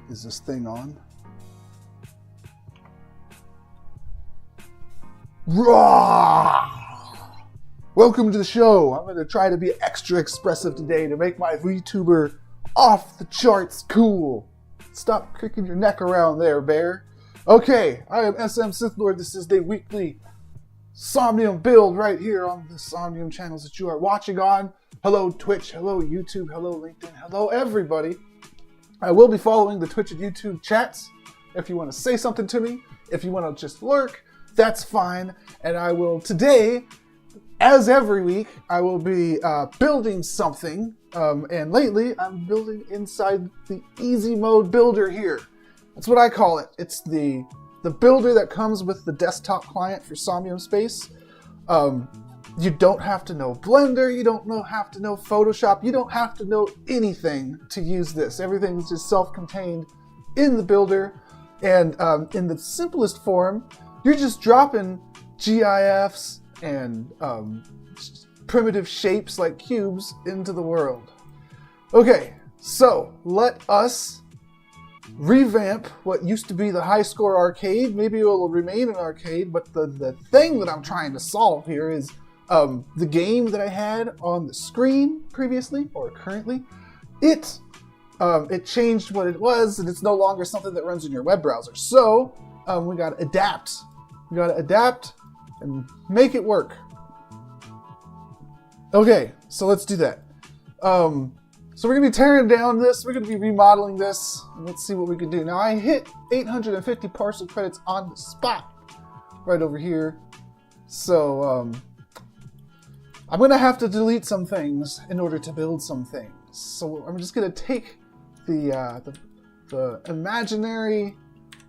Is this thing on? Raw! Welcome to the show. I'm going to try to be extra expressive today to make my VTuber off the charts cool. Stop cricking your neck around there, bear. Okay, I am SM SithLord. This is the weekly Somnium build right here on the Somnium channels that you are watching on. Hello Twitch, hello YouTube, hello LinkedIn, hello everybody. I will be following the Twitch and YouTube chats. If you want to say something to me, if you want to just lurk, that's fine. And I will today, as every week, I will be building something. And lately, I'm building inside the easy mode builder here. That's what I call it. It's the builder that comes with the desktop client for Somnium Space. You don't have to know Blender, you don't have to know Photoshop, you don't have to know anything to use this. Everything is just self-contained in the builder. And in the simplest form, you're just dropping GIFs and primitive shapes like cubes into the world. Okay, so let us revamp what used to be the high score arcade. Maybe it will remain an arcade, but the thing that I'm trying to solve here is the game that I had on the screen previously, or currently, it changed what it was, and it's no longer something that runs in your web browser. So we gotta adapt. We gotta adapt and make it work. Okay, so let's do that. So we're gonna be tearing down this, we're gonna be remodeling this, and let's see what we can do. Now I hit 850 parcel credits on the spot, right over here. So I'm gonna have to delete some things in order to build some things. So I'm just gonna take the imaginary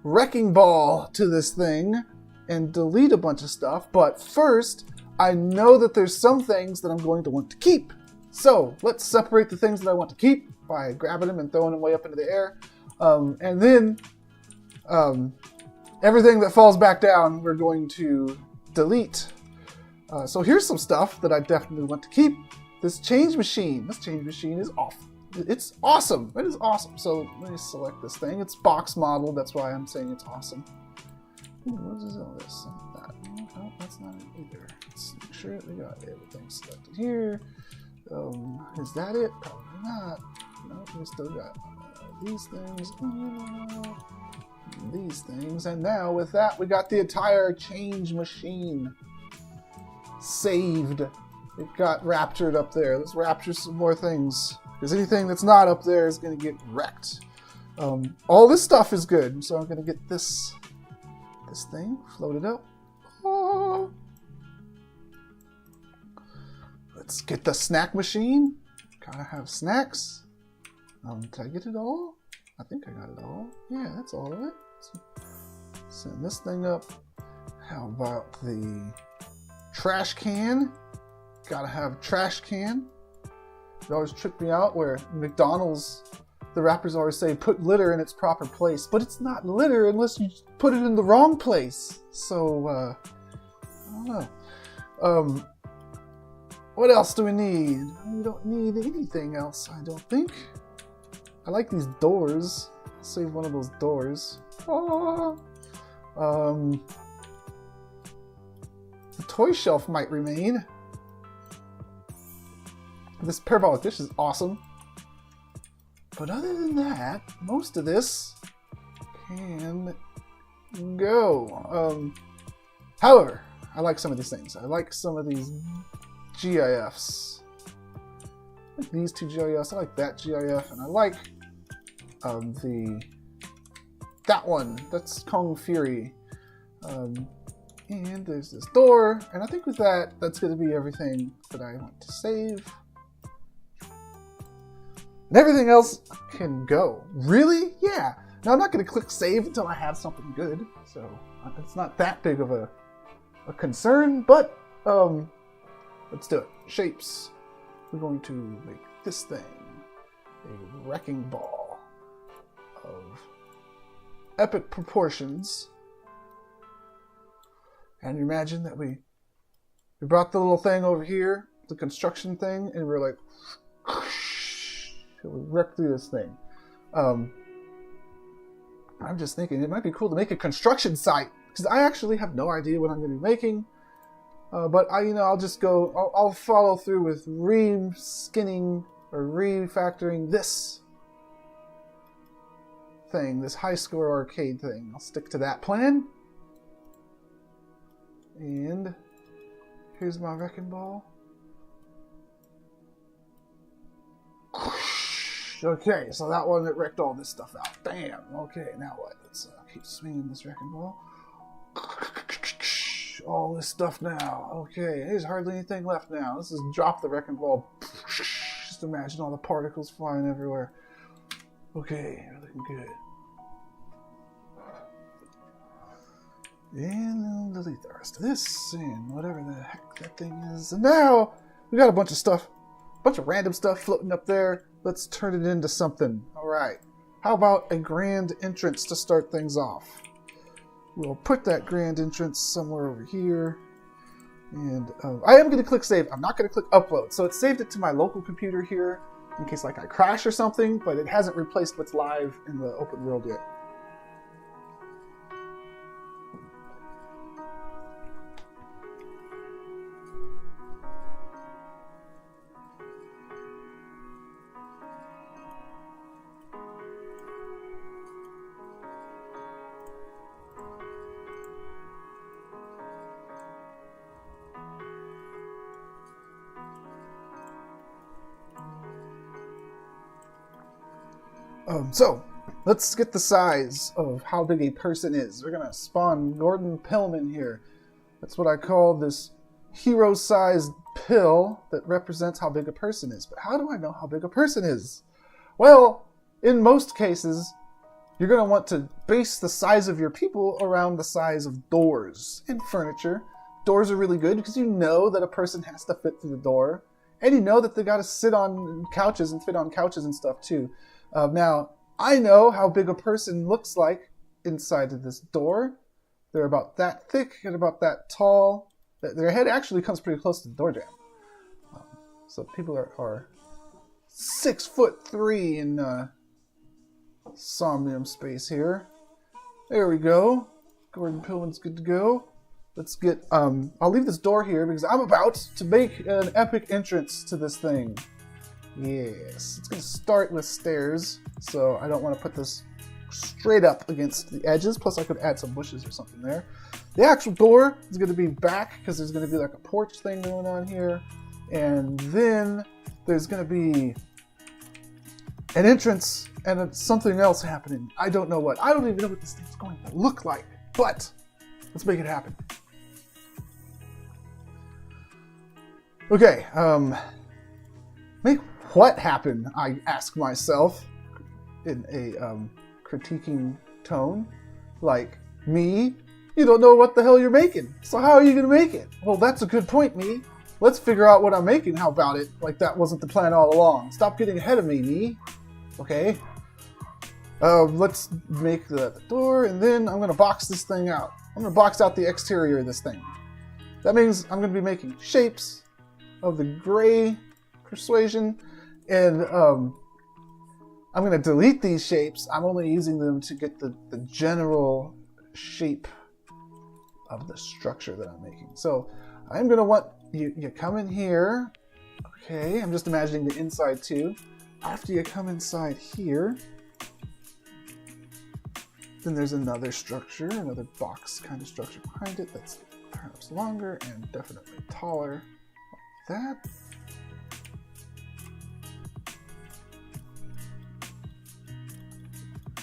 wrecking ball to this thing and delete a bunch of stuff. But first, I know that there's some things that I'm going to want to keep. So let's separate the things that I want to keep by grabbing them and throwing them way up into the air. And then everything that falls back down, we're going to delete. So here's some stuff that I definitely want to keep. This change machine. This change machine is off. It's awesome. It is awesome. So let me select this thing. It's box model. That's why I'm saying it's awesome. Ooh, what is all this? No, that's not it either. Let's make sure we got everything selected here. Is that it? Probably not. No, we still got these things. These things. And now with that, we got the entire change machine saved. It got raptured up there. Let's rapture some more things, because anything that's not up there is going to get wrecked. All this stuff is good, so I'm going to get this thing floated up. Oh. Let's get the snack machine. Gotta have snacks. Did I get it all? I think I got it all. Yeah, that's all of it. Let's send this thing up. How about the trash can? Gotta have trash can. It always tripped me out where McDonald's, the rappers always say, put litter in its proper place. But it's not litter unless you put it in the wrong place. So, I don't know. What else do we need? We don't need anything else, I don't think. I like these doors. I'll save one of those doors. Oh. The toy shelf might remain. This parabolic dish is awesome. But other than that, most of this can go. However, I like some of these things. I like some of these GIFs. I like these two GIFs. I like that GIF, and I like that one. That's Kung Fury. And there's this door, and I think with that, that's going to be everything that I want to save. And everything else can go. Really? Yeah. Now I'm not going to click save until I have something good, so it's not that big of a concern, but let's do it. Shapes. We're going to make this thing a wrecking ball of epic proportions. And imagine that we brought the little thing over here, the construction thing, and we're like, we wrecked through this thing. I'm just thinking it might be cool to make a construction site, because I actually have no idea what I'm going to be making. But I'll just go. I'll follow through with re-skinning or refactoring this thing, this high score arcade thing. I'll stick to that plan. And here's my wrecking ball. Okay, so that one that wrecked all this stuff out. Bam. Okay, now what? Let's keep swinging this wrecking ball. All this stuff now. Okay, there's hardly anything left now. Let's just drop the wrecking ball. Just imagine all the particles flying everywhere. Okay, looking good. And I'll delete the rest of this and whatever the heck that thing is. And now we got a bunch of stuff, a bunch of random stuff floating up there. Let's turn it into something. All right. How about a grand entrance to start things off? We'll put that grand entrance somewhere over here. And I am going to click save. I'm not going to click upload. So it saved it to my local computer here in case like I crash or something, but it hasn't replaced what's live in the open world yet. So, let's get the size of how big a person is. We're going to spawn Gordon Pillman here. That's what I call this hero-sized pill that represents how big a person is. But how do I know how big a person is? Well, in most cases, you're going to want to base the size of your people around the size of doors in furniture. Doors are really good because you know that a person has to fit through the door. And you know that they got to sit on couches and fit on couches and stuff too. Now, I know how big a person looks like inside of this door. They're about that thick and about that tall. Their head actually comes pretty close to the door jamb. So people are 6'3" in Somnium Space here. There we go. Gordon Pillman's good to go. Let's get, I'll leave this door here because I'm about to make an epic entrance to this thing. Yes, it's going to start with stairs, so I don't want to put this straight up against the edges, plus I could add some bushes or something there. The actual door is going to be back, because there's going to be like a porch thing going on here, and then there's going to be an entrance and something else happening. I don't know what. I don't even know what this thing's going to look like, but let's make it happen. Okay, make what happen, I ask myself in a critiquing tone. Like, me? You don't know what the hell you're making, so how are you going to make it? Well, that's a good point, me. Let's figure out what I'm making, how about it? Like that wasn't the plan all along. Stop getting ahead of me, me. Okay. Let's make the door, and then I'm going to box this thing out. I'm going to box out the exterior of this thing. That means I'm going to be making shapes of the gray persuasion, and I'm going to delete these shapes. I'm only using them to get the general shape of the structure that I'm making. So I'm going to want you come in here. Okay, I'm just imagining the inside too. After you come inside here, then there's another structure, another box kind of structure behind it that's perhaps longer and definitely taller. Like that.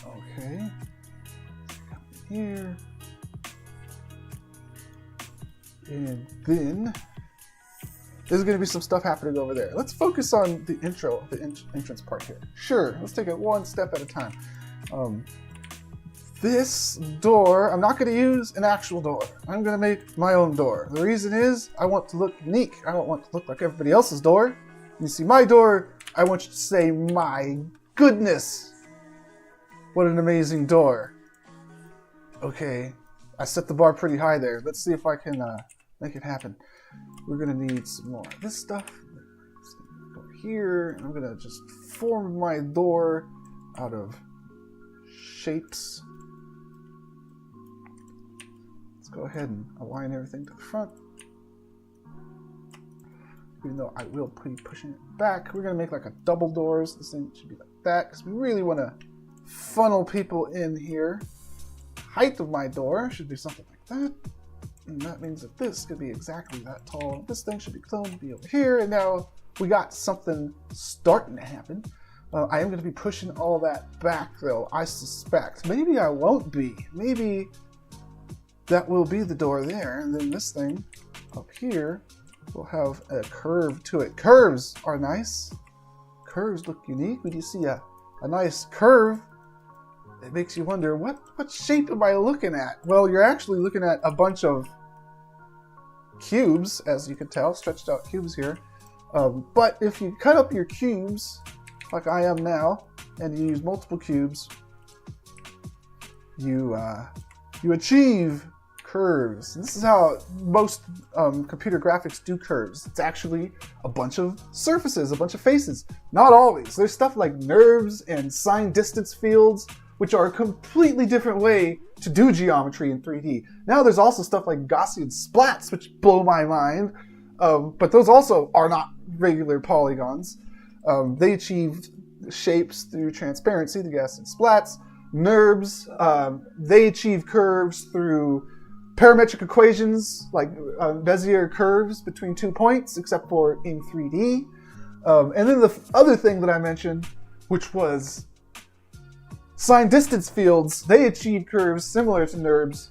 Okay. Come here. And then there's going to be some stuff happening over there. Let's focus on the intro, the entrance part here. Sure, let's take it one step at a time. This door, I'm not going to use an actual door. I'm going to make my own door. The reason is I want to look unique. I don't want to look like everybody else's door. You see my door, I want you to say, my goodness, what an amazing door. Okay, I set the bar pretty high there. Let's see if I can make it happen. We're going to need some more of this stuff. Let's go here, and I'm going to just form my door out of shapes go ahead and align everything to the front. Even though I will be pushing it back, we're going to make like a double doors. This thing should be like that because we really want to funnel people in here. Height of my door should be something like that. And that means that this could be exactly that tall. This thing should be cloned to be over here. And now we got something starting to happen. I am going to be pushing all that back though, I suspect. Maybe I won't be. Maybe that will be the door there. And then this thing up here will have a curve to it. Curves are nice. Curves look unique. When you see a nice curve, it makes you wonder, what shape am I looking at? Well, you're actually looking at a bunch of cubes, as you can tell, stretched out cubes here. But if you cut up your cubes, like I am now, and you use multiple cubes, you achieve curves. And this is how most computer graphics do curves. It's actually a bunch of surfaces, a bunch of faces. Not always. There's stuff like nerves and sine distance fields, which are a completely different way to do geometry in 3D. Now there's also stuff like Gaussian splats, which blow my mind, but those also are not regular polygons. They achieve shapes through transparency, the Gaussian splats. NURBS, they achieve curves through parametric equations, like Bezier curves between 2 points, except for in 3D. And then the other thing that I mentioned, which was sine distance fields, they achieve curves similar to NURBS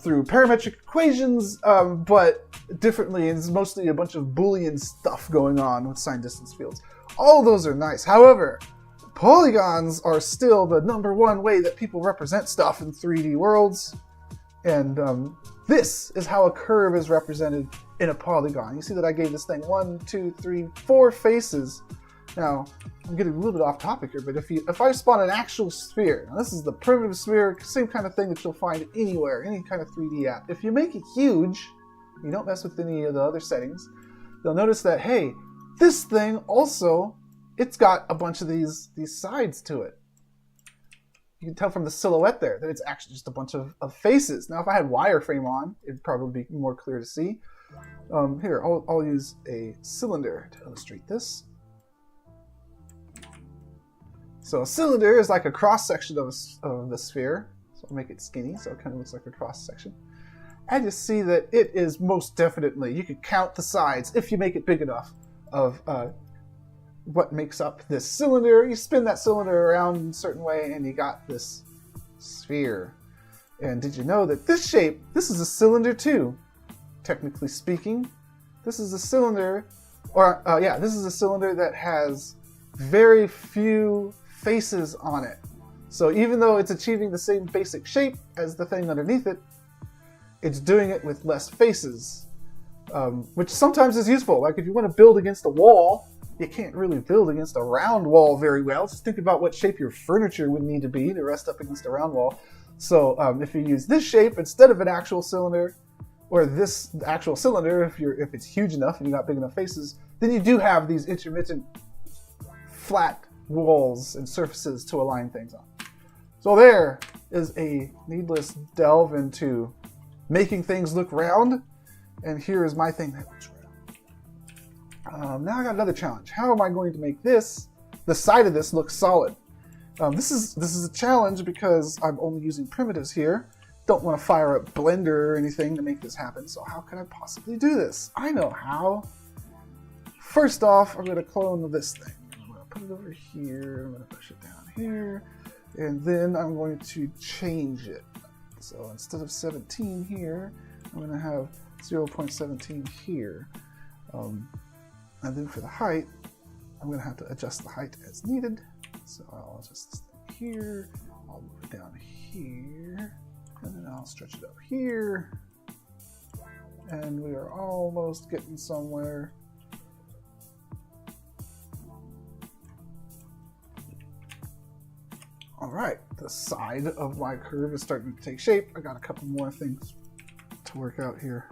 through parametric equations, but differently. And it's mostly a bunch of Boolean stuff going on with sine distance fields. All those are nice. However, polygons are still the #1 way that people represent stuff in 3D worlds. And this is how a curve is represented in a polygon. You see that I gave this thing 1, 2, 3, 4 faces. Now, I'm getting a little bit off topic here, but if I spawn an actual sphere, now this is the primitive sphere, same kind of thing that you'll find anywhere, any kind of 3D app. If you make it huge, you don't mess with any of the other settings, you'll notice that, hey, this thing also, it's got a bunch of these sides to it. You can tell from the silhouette there that it's actually just a bunch of faces. Now, if I had wireframe on, it'd probably be more clear to see. Here, I'll use a cylinder to illustrate this. So a cylinder is like a cross-section of the sphere. So I'll make it skinny so it kind of looks like a cross-section. And you see that it is most definitely, you can count the sides if you make it big enough of what makes up this cylinder. You spin that cylinder around in a certain way and you got this sphere. And did you know that this shape, this is a cylinder too, technically speaking. This is a cylinder, or this is a cylinder that has very few faces on it. So even though it's achieving the same basic shape as the thing underneath it, it's doing it with less faces, which sometimes is useful. Like if you want to build against a wall, you can't really build against a round wall very well. Just think about what shape your furniture would need to be to rest up against a round wall. So if you use this shape instead of an actual cylinder, or this actual cylinder, if it's huge enough and you got big enough faces, then you do have these intermittent flat walls and surfaces to align things on. So there is a needless delve into making things look round, and here is my thing that looks round. Now I got another challenge. How am I going to make this, the side of this, look solid? This is a challenge because I'm only using primitives here. Don't want to fire up Blender or anything to make this happen, so how can I possibly do this? I know how. First off, I'm going to clone this thing. I'm going to put it over here, I'm going to push it down here, and then I'm going to change it. So instead of 17 here, I'm going to have 0.17 here. And then for the height, I'm going to have to adjust the height as needed. So I'll adjust this thing here, I'll move it down here, and then I'll stretch it up here. And we are almost getting somewhere. All right, the side of my curve is starting to take shape. I got a couple more things to work out here.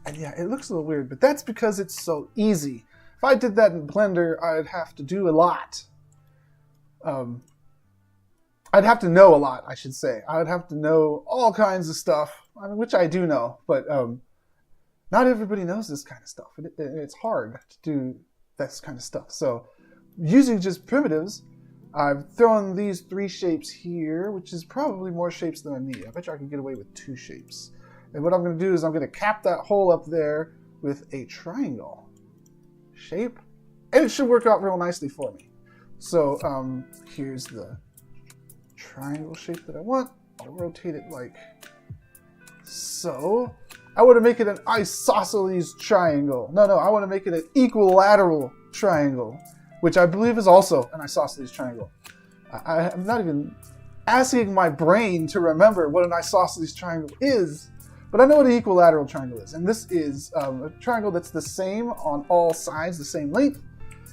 And yeah, it looks a little weird, but that's because it's so easy. If I did that in Blender, I'd have to do a lot. I'd have to know a lot, I should say. I'd have to know all kinds of stuff, which I do know, but not everybody knows this kind of stuff. It's hard to do this kind of stuff. So using just primitives, I've thrown these 3 shapes here, which is probably more shapes than I need. I bet you I can get away with 2 shapes. And what I'm going to do is I'm going to cap that hole up there with a triangle shape, and it should work out real nicely for me. So here's the triangle shape that I want. I'll rotate it like so. I want to make it an isosceles triangle. No, I want to make it an equilateral triangle, which I believe is also an isosceles triangle. I'm not even asking my brain to remember what an isosceles triangle is, but I know what an equilateral triangle is. And this is a triangle that's the same on all sides, the same length.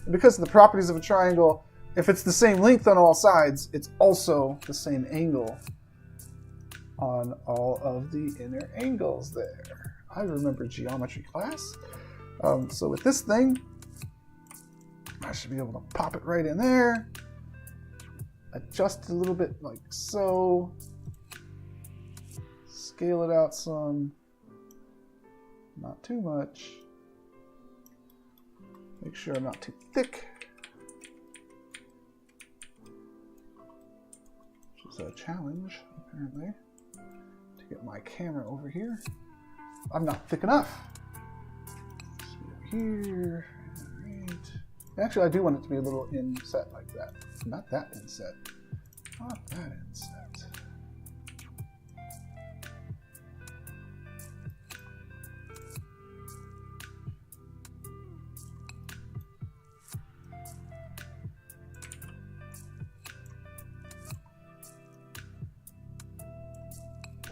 And because of the properties of a triangle, if it's the same length on all sides, it's also the same angle on all of the inner angles there. I remember geometry class. So with this thing, I should be able to pop it right in there. Adjust it a little bit like so. Scale it out some. Not too much. Make sure I'm not too thick. Which is a challenge, apparently, to get my camera over here. I'm not thick enough. See over here. Right. Actually, I do want it to be a little inset like that. Not that inset. Not that inset.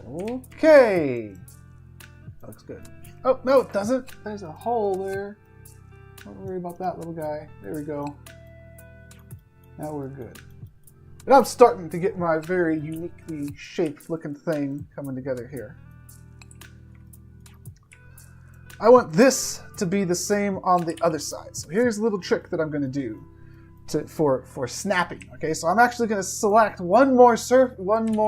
Okay. That looks good. Oh, no, it doesn't. There's a hole there. Don't worry about that little guy. There we go. Now we're good. And I'm starting to get my very uniquely shaped looking thing coming together here. I want this to be the same on the other side. So here's a little trick that I'm going to do for snapping. Okay, so I'm actually going to select one more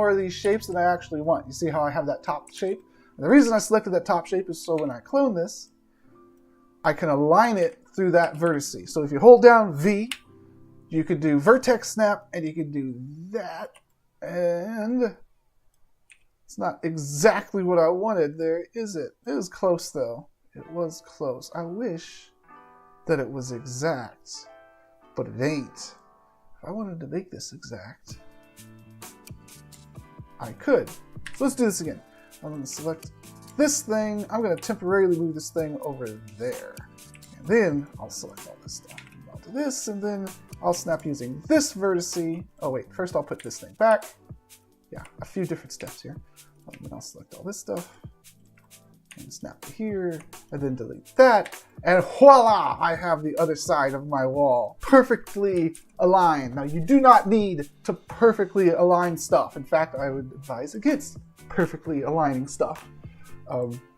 of these shapes that I actually want. You see how I have that top shape? And the reason I selected that top shape is so when I clone this, I can align it through that vertice. So if you hold down V, you could do vertex snap, and you could do that. And it's not exactly what I wanted there, is it? It was close, though. It was close. I wish that it was exact, but it ain't. If I wanted to make this exact, I could. So let's do this again. I'm going to select this thing. I'm going to temporarily move this thing over there. And then I'll select all this stuff. I'll do this, and then I'll snap using this vertice. Oh wait, first I'll put this thing back. Yeah, a few different steps here. And then I'll select all this stuff and snap to here, and then delete that. And voila, I have the other side of my wall perfectly aligned. Now you do not need to perfectly align stuff. In fact, I would advise against perfectly aligning stuff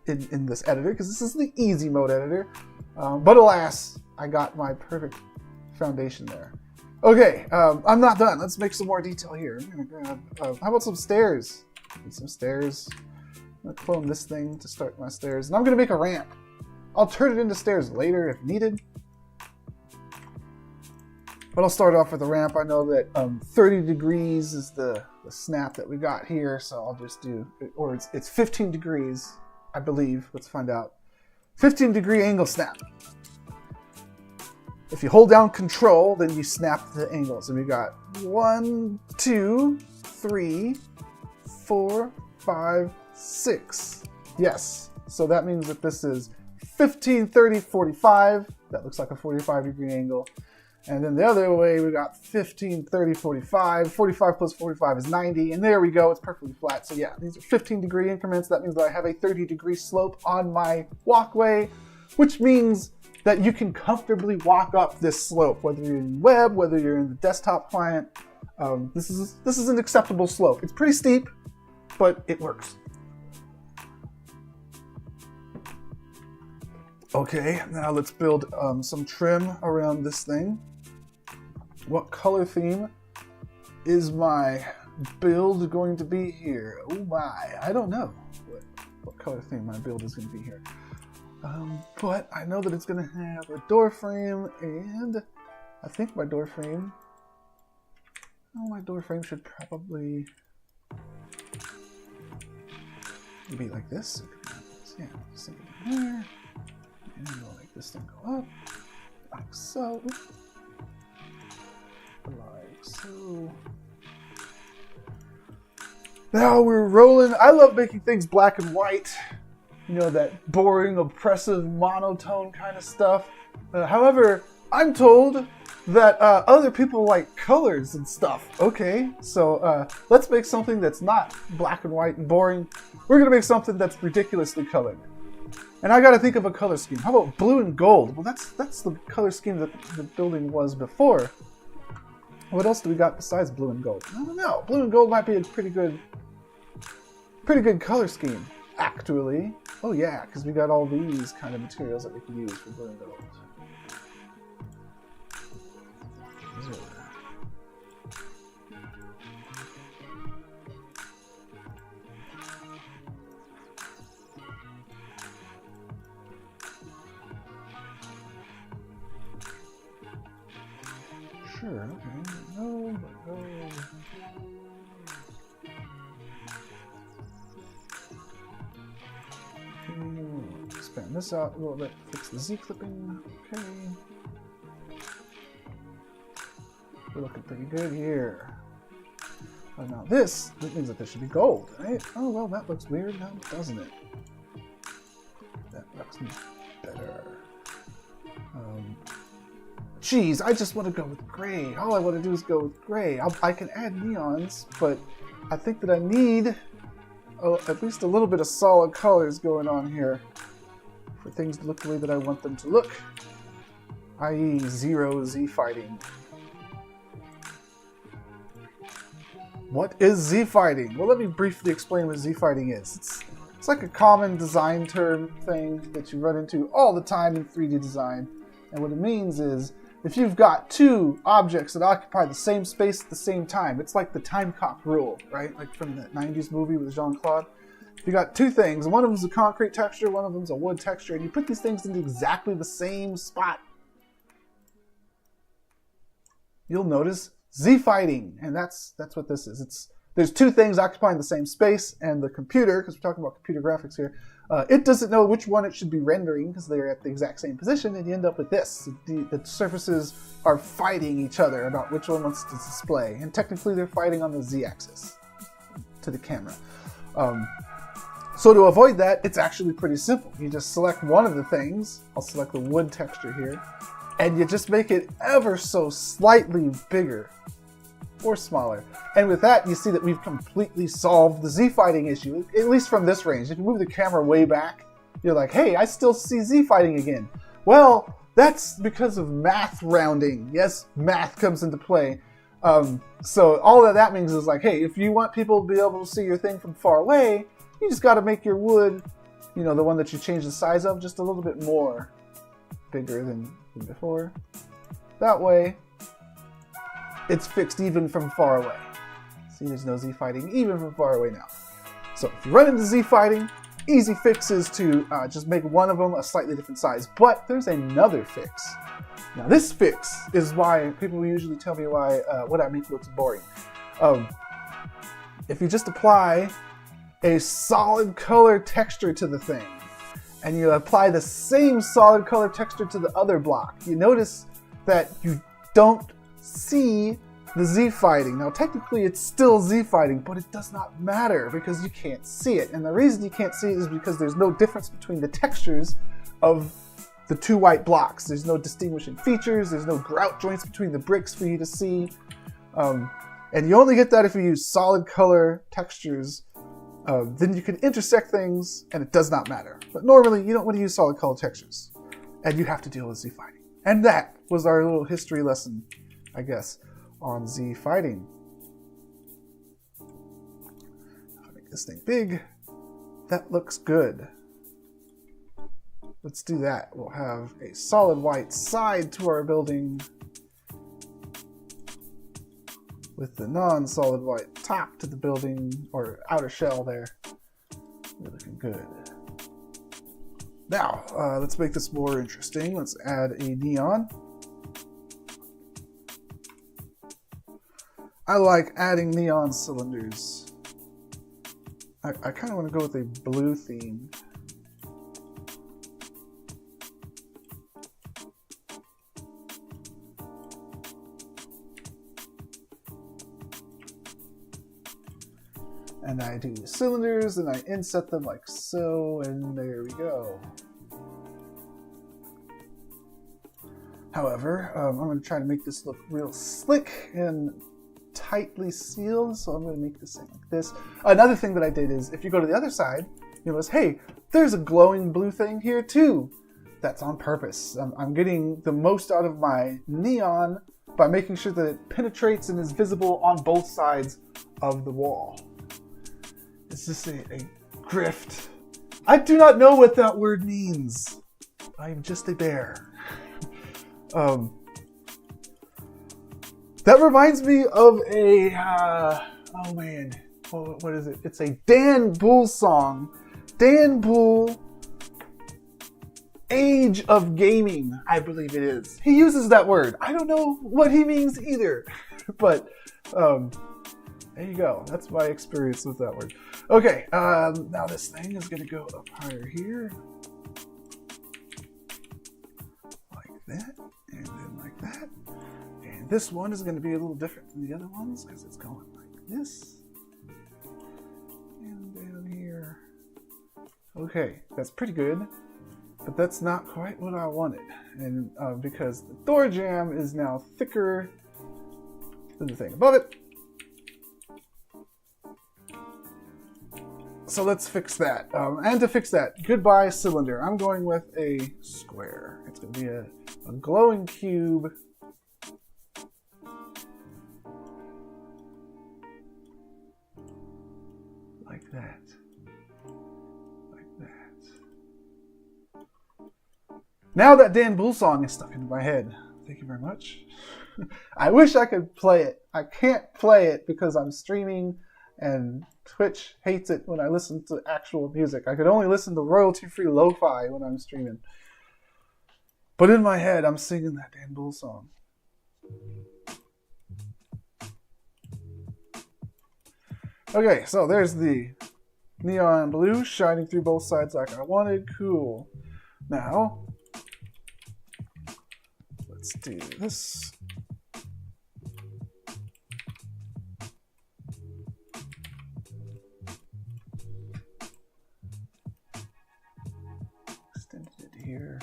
in this editor, because this is the easy mode editor. But alas, I got my perfect foundation there. Okay, I'm not done. Let's make some more detail here. I'm gonna grab, how about some stairs? Need some stairs. I'm gonna clone this thing to start my stairs, and I'm gonna make a ramp. I'll turn it into stairs later if needed. But I'll start off with a ramp. I know that 30 degrees is the snap that we got here, so I'll just do, or it's 15 degrees, I believe. Let's find out. 15-degree angle snap. If you hold down Control, then you snap the angles. And we got 1, 2, 3, 4, 5, 6. Yes. So that means that this is 15, 30, 45. That looks like a 45-degree angle. And then the other way, we got 15, 30, 45. 45 plus 45 is 90. And there we go. It's perfectly flat. So yeah, these are 15-degree increments. That means that I have a 30-degree slope on my walkway, which means that you can comfortably walk up this slope, whether you're in web, whether you're in the desktop client. This is an acceptable slope. It's pretty steep, but it works. Okay, now let's build some trim around this thing. What color theme is my build going to be here? Oh my, I don't know what color theme my build is going to be here. But I know that it's going to have a door frame, and I think my door frame should probably be like this. Yeah, just stick it down there. And we'll make this thing go up, like so. Like so. Now we're rolling. I love making things black and white. You know, that boring, oppressive, monotone kind of stuff. However, I'm told that other people like colors and stuff. Okay, so let's make something that's not black and white and boring. We're gonna make something that's ridiculously colored. And I gotta think of a color scheme. How about blue and gold? Well, that's the color scheme that the building was before. What else do we got besides blue and gold? I don't know. Blue and gold might be a pretty good color scheme, actually. Oh yeah, because we got all these kind of materials that we can use for blue and gold. Sure, okay. No, but no. Okay, expand this out a little bit, fix the Z clipping. Okay. We're looking pretty good here. Oh, now this means that this should be gold, right? Oh, well, that looks weird now, doesn't it? That looks better. Geez, I just want to go with gray. All I want to do is go with gray. I can add neons, but I think that I need at least a little bit of solid colors going on here for things to look the way that I want them to look, i.e. zero Z fighting. What is Z fighting? Well, let me briefly explain what Z fighting is. It's like a common design term thing that you run into all the time in 3D design. And what it means is, if you've got two objects that occupy the same space at the same time, it's like the time cop rule, right? Like from that 90s movie with Jean-Claude. You got two things, one of them's a concrete texture, one of them's a wood texture, and you put these things into exactly the same spot. You'll notice Z fighting, and that's what this is. There's two things occupying the same space, and the computer, because we're talking about computer graphics here, it doesn't know which one it should be rendering because they're at the exact same position, and you end up with this. The surfaces are fighting each other about which one wants to display, and technically they're fighting on the Z-axis to the camera. So to avoid that, it's actually pretty simple. You just select one of the things. I'll select the wood texture here, and you just make it ever so slightly bigger or smaller. And with that, you see that we've completely solved the Z-fighting issue, at least from this range. If you move the camera way back, you're like, hey, I still see Z-fighting again. Well, that's because of math rounding. Yes, math comes into play. So all that means is like, hey, if you want people to be able to see your thing from far away, you just got to make your wood, you know, the one that you change the size of, just a little bit more bigger than before. That way, it's fixed even from far away. See, there's no Z-fighting even from far away now. So if you run into Z-fighting, easy fix is to just make one of them a slightly different size. But there's another fix. Now this fix is why people usually tell me why what I make looks boring. If you just apply a solid color texture to the thing, and you apply the same solid color texture to the other block, you notice that you don't see the Z-fighting. Now technically it's still Z-fighting, but it does not matter because you can't see it. And the reason you can't see it is because there's no difference between the textures of the two white blocks. There's no distinguishing features, there's no grout joints between the bricks for you to see. And you only get that if you use solid color textures. Then you can intersect things and it does not matter. But normally you don't want to use solid color textures. And you have to deal with Z-fighting. And that was our little history lesson, I guess, on Z-fighting. I'll make this thing big. That looks good. let's do that. We'll have a solid white side to our building with the non-solid white top to the building, or outer shell there. We're looking good. Now, let's make this more interesting. Let's add a neon. I like adding neon cylinders. I kind of want to go with a blue theme. And I do the cylinders and I inset them like so, and there we go. However, I'm going to try to make this look real slick and tightly sealed, so I'm going to make this thing like this. Another thing that I did is, if you go to the other side, you notice, hey, there's a glowing blue thing here too. That's on purpose. I'm getting the most out of my neon by making sure that it penetrates and is visible on both sides of the wall. Is this a grift? I do not know what that word means. I am just a bear. That reminds me of a, oh man, what is it? It's a Dan Bull song. Dan Bull, Age of Gaming, I believe it is. He uses that word. I don't know what he means either, but there you go. That's my experience with that word. Okay, now this thing is going to go up higher here. Like that, and then like that. And this one is going to be a little different than the other ones because it's going like this. And down here. Okay, that's pretty good. But that's not quite what I wanted. And because the door jamb is now thicker than the thing above it. So let's fix that. And to fix that, goodbye cylinder. I'm going with a square. It's going to be a glowing cube. Like that. Like that. Now that Dan Bull song is stuck into my head. Thank you very much. I wish I could play it. I can't play it because I'm streaming and Twitch hates it when I listen to actual music. I could only listen to royalty-free lo-fi when I'm streaming. But in my head, I'm singing that Dan Bull song. Okay, so there's the neon blue shining through both sides like I wanted. Cool. Now, let's do this. Extended it here.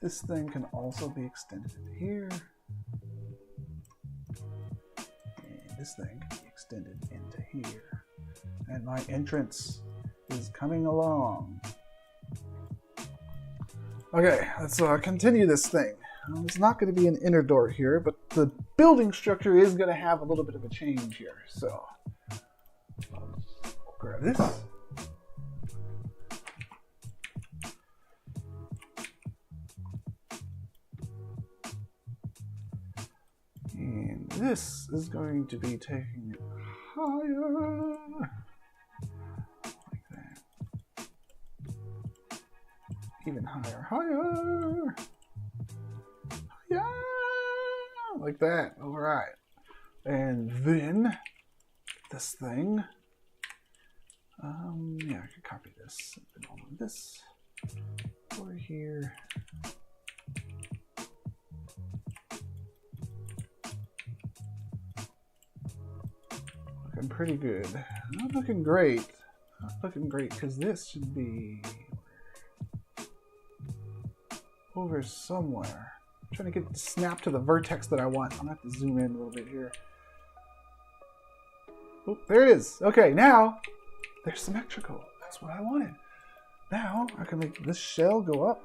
This thing can also be extended into here. And this thing can be extended into here. And my entrance is coming along. Okay, let's continue this thing. It's not going to be an inner door here, but the building structure is going to have a little bit of a change here. So, grab this. And this is going to be taking it higher. Like that. Even higher, higher. Yeah, like that. All right. And then this thing. Yeah, I could copy this. And all of this over here. Looking pretty good. Not looking great. Not looking great because this should be over somewhere. I'm trying to get it to snap to the vertex that I want. I'm gonna have to zoom in a little bit here. Oh, there it is. Okay, now they're symmetrical. That's what I wanted. Now I can make this shell go up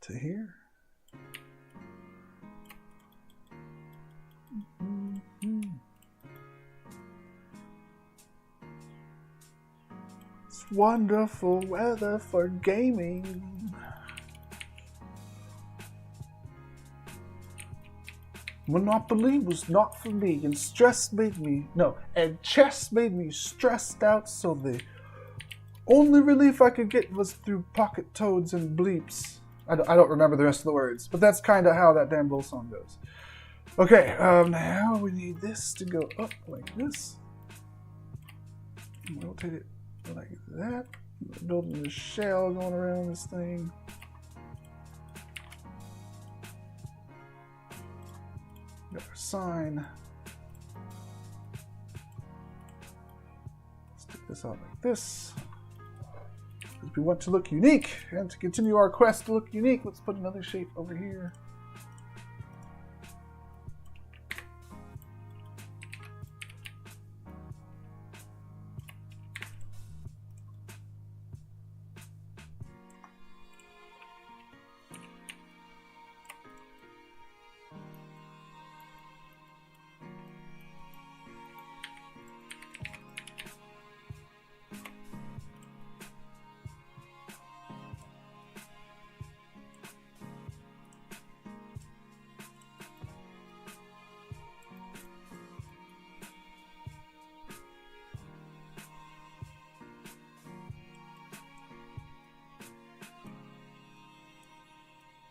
to here. wonderful weather for gaming. Monopoly was not for me, and chess made me stressed out, so the only relief I could get was through pocket toads and bleeps. I don't remember the rest of the words, but that's kind of how that damn little song goes. Okay, now we need this to go up like this. Rotate it like that. Building the shell going around this thing. Got our sign. Stick this out like this. Because we want to look unique. And to continue our quest to look unique, let's put another shape over here.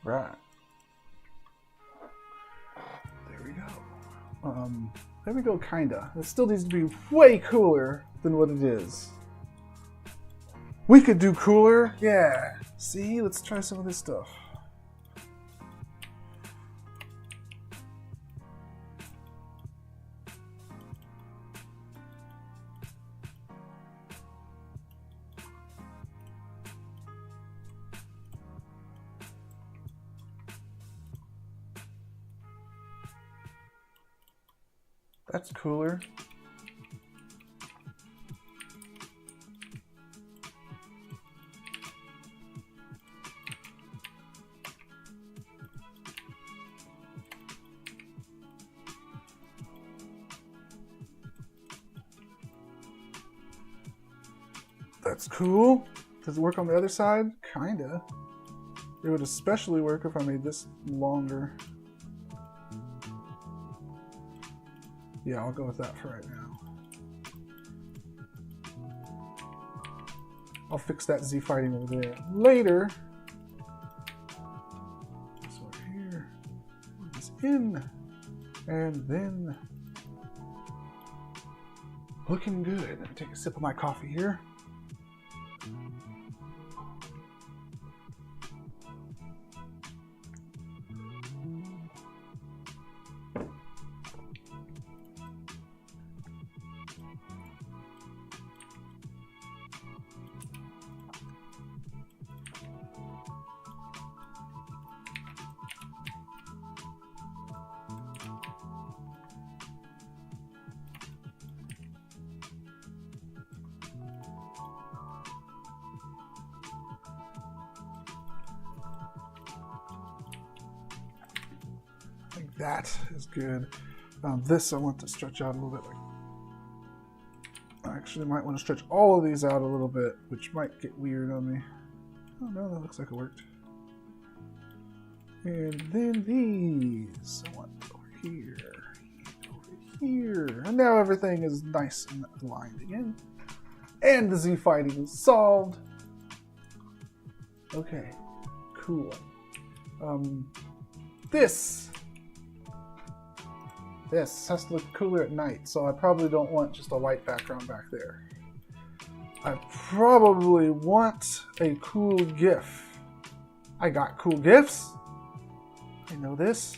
Right. There we go. There we go, kinda. It still needs to be way cooler than what it is. We could do cooler. Yeah. See, let's try some of this stuff. That's cooler. That's cool. Does it work on the other side? Kinda. It would especially work if I made this longer. Yeah, I'll go with that for right now. I'll fix that Z fighting over there later. So over here, put this in, and then looking good. Let me take a sip of my coffee here. That is good. This I want to stretch out a little bit. I actually might want to stretch all of these out a little bit, which might get weird on me. Oh no, that looks like it worked. And then these I want over here, over here. And now everything is nice and aligned again. And the Z fighting is solved. Okay, cool. This has to look cooler at night, so I probably don't want just a white background back there. I probably want a cool GIF. I got cool GIFs. I know this.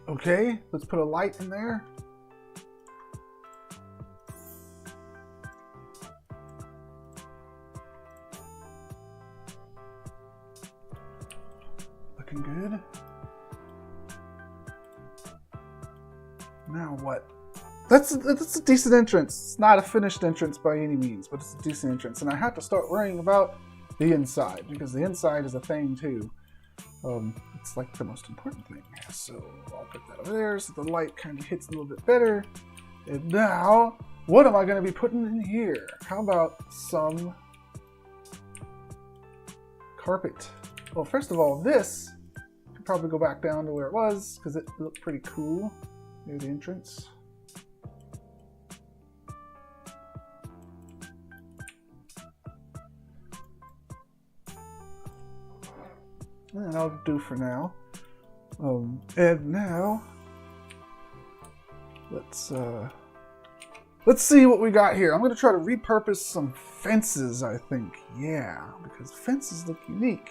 Okay, let's put a light in there. Looking good. Now what? That's a decent entrance. It's not a finished entrance by any means, but it's a decent entrance. And I have to start worrying about the inside, because the inside is a thing too. It's like the most important thing. So I'll put that over there so the light kind of hits a little bit better. And now, what am I going to be putting in here? How about some carpet? Well, first of all, this could probably go back down to where it was because it looked pretty cool near the entrance. And I'll do for now. And now let's see what we got here. I'm gonna try to repurpose some fences, I think. Yeah, because fences look unique.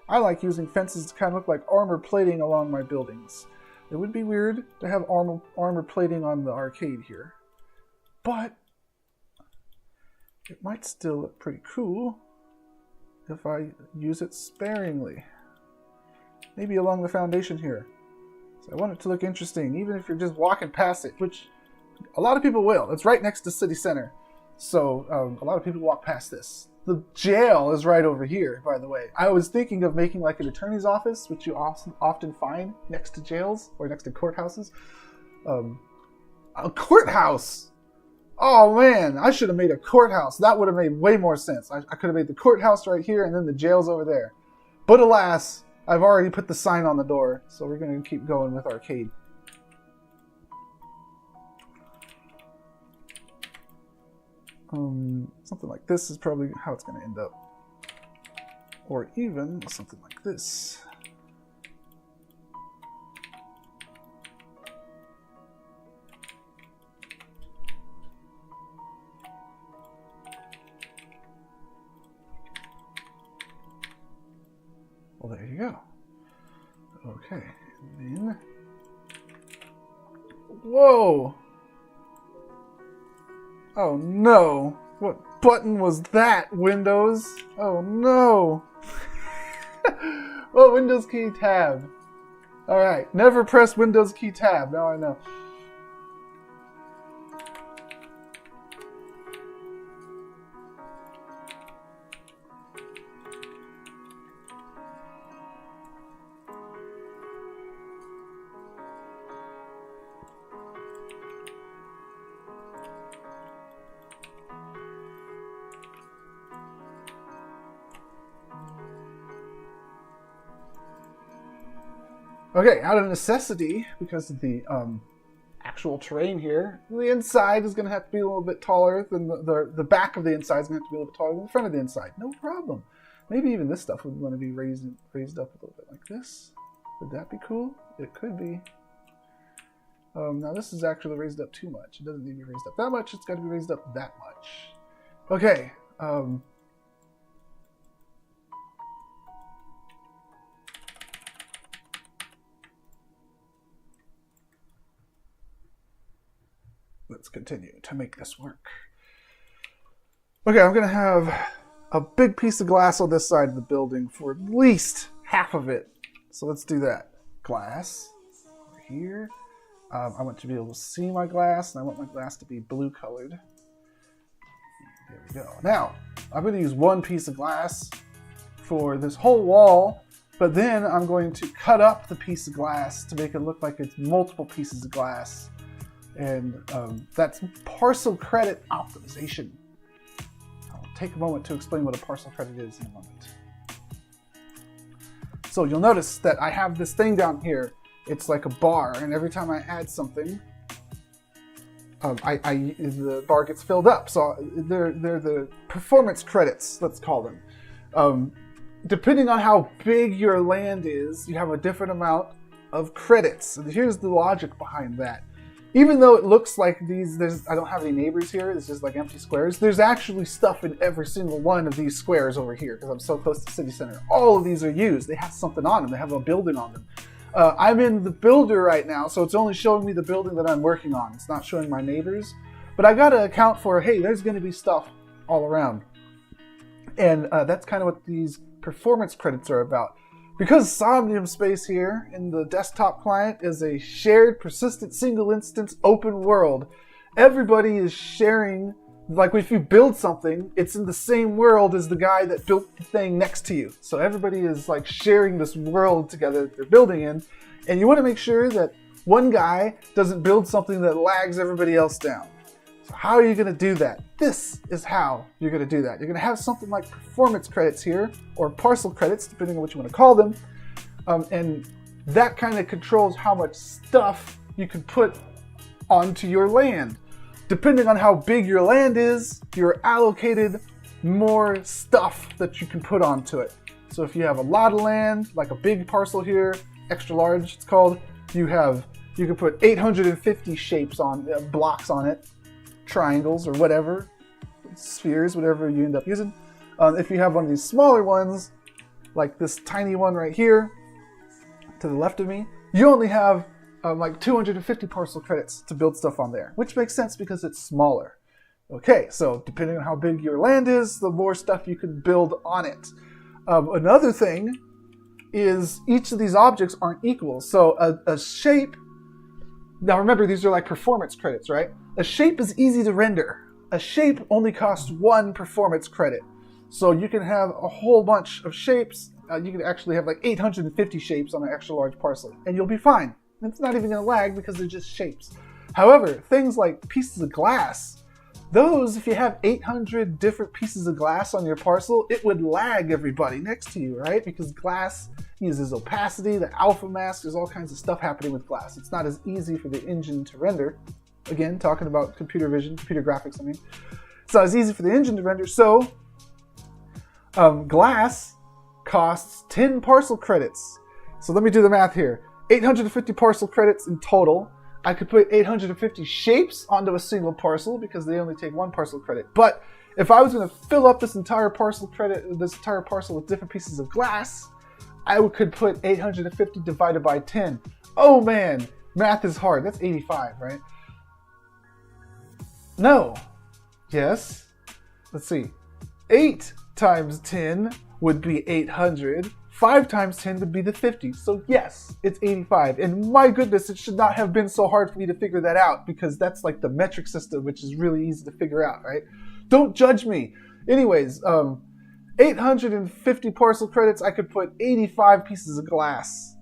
I like using fences to kind of look like armor plating along my buildings. It would be weird to have armor plating on the arcade here, but it might still look pretty cool if I use it sparingly. Maybe along the foundation here. So I want it to look interesting, even if you're just walking past it, which a lot of people will. It's right next to City Center. So a lot of people walk past this. The jail is right over here, by the way. I was thinking of making like an attorney's office, which you often find next to jails or next to courthouses. A courthouse! Oh man, I should have made a courthouse. That would have made way more sense. I could have made the courthouse right here and then the jail's over there. But alas, I've already put the sign on the door, so we're going to keep going with arcade. Something like this is probably how it's going to end up. Or even something like this. Well, there you go. Okay, and then... Whoa! Oh no! What button was that, Windows? Oh no! Well, Windows key tab. Alright, never press Windows key tab, now I know. Okay, out of necessity, because of the actual terrain here, the inside is going to have to be a little bit taller than the back of the inside is going to have to be a little bit taller than the front of the inside. No problem. Maybe even this stuff would want to be raised up a little bit like this. Would that be cool? It could be. Now this is actually raised up too much. It doesn't need to be raised up that much. It's got to be raised up that much. Okay. Let's continue to make this work. Okay, I'm going to have a big piece of glass on this side of the building for at least half of it. So let's do that. Glass over here. I want to be able to see my glass, and I want my glass to be blue colored. There we go. Now, I'm going to use one piece of glass for this whole wall, but then I'm going to cut up the piece of glass to make it look like it's multiple pieces of glass. And that's parcel credit optimization. I'll take a moment to explain what a parcel credit is in a moment. So you'll notice that I have this thing down here. It's like a bar, and every time I add something, the bar gets filled up. So they're the performance credits, let's call them. Depending on how big your land is, you have a different amount of credits. And here's the logic behind that. Even though it looks like I don't have any neighbors here, it's just like empty squares, there's actually stuff in every single one of these squares over here because I'm so close to City Center. All of these are used. They have something on them. They have a building on them. I'm in the builder right now, so it's only showing me the building that I'm working on. It's not showing my neighbors. But I got to account for, hey, there's going to be stuff all around. And that's kind of what these performance credits are about. Because Somnium Space here in the desktop client is a shared, persistent, single instance, open world, everybody is sharing. Like if you build something, it's in the same world as the guy that built the thing next to you. So everybody is like sharing this world together that they're building in. And you want to make sure that one guy doesn't build something that lags everybody else down. So how are you going to do that? This is how you're going to do that. You're going to have something like performance credits here, or parcel credits, depending on what you want to call them. And that kind of controls how much stuff you can put onto your land. Depending on how big your land is, you're allocated more stuff that you can put onto it. So if you have a lot of land, like a big parcel here, extra large it's called, you can put 850 shapes on, blocks on it, triangles or whatever, spheres, whatever you end up using. If you have one of these smaller ones, like this tiny one right here, to the left of me, you only have like 250 parcel credits to build stuff on there, which makes sense because it's smaller. Okay, so depending on how big your land is, the more stuff you can build on it. Another thing is each of these objects aren't equal. So a shape, now remember these are like performance credits, right? A shape is easy to render. A shape only costs 1 performance credit. So you can have a whole bunch of shapes. You can actually have like 850 shapes on an extra large parcel, and you'll be fine. It's not even going to lag because they're just shapes. However, things like pieces of glass, those, if you have 800 different pieces of glass on your parcel, it would lag everybody next to you, right? Because glass uses opacity, the alpha mask, there's all kinds of stuff happening with glass. It's not as easy for the engine to render. Again, talking about computer vision, computer graphics, I mean. It's not as easy for the engine to render, so glass costs 10 parcel credits. So let me do the math here. 850 parcel credits in total. I could put 850 shapes onto a single parcel because they only take 1 parcel credit. But if I was going to fill up this entire parcel with different pieces of glass, I could put 850 divided by 10. Oh man, math is hard. That's 85, right? No. Yes. Let's see. 8 times 10 would be 800. 5 times 10 would be the 50. So yes, it's 85. And my goodness, it should not have been so hard for me to figure that out because that's like the metric system, which is really easy to figure out, right? Don't judge me. Anyways, 850 parcel credits, I could put 85 pieces of glass.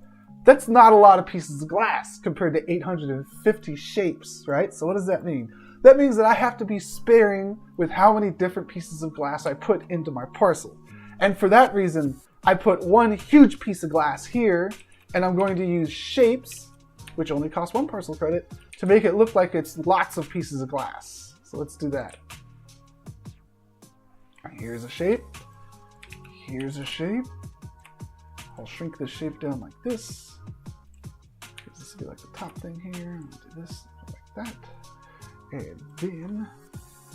That's not a lot of pieces of glass compared to 850 shapes, right? So what does that mean? That means that I have to be sparing with how many different pieces of glass I put into my parcel. And for that reason, I put 1 huge piece of glass here, and I'm going to use shapes, which only cost 1 parcel credit, to make it look like it's lots of pieces of glass. So let's do that. Here's a shape. Here's a shape. I'll shrink this shape down like this. This will be like the top thing here. I'll do this like that. And then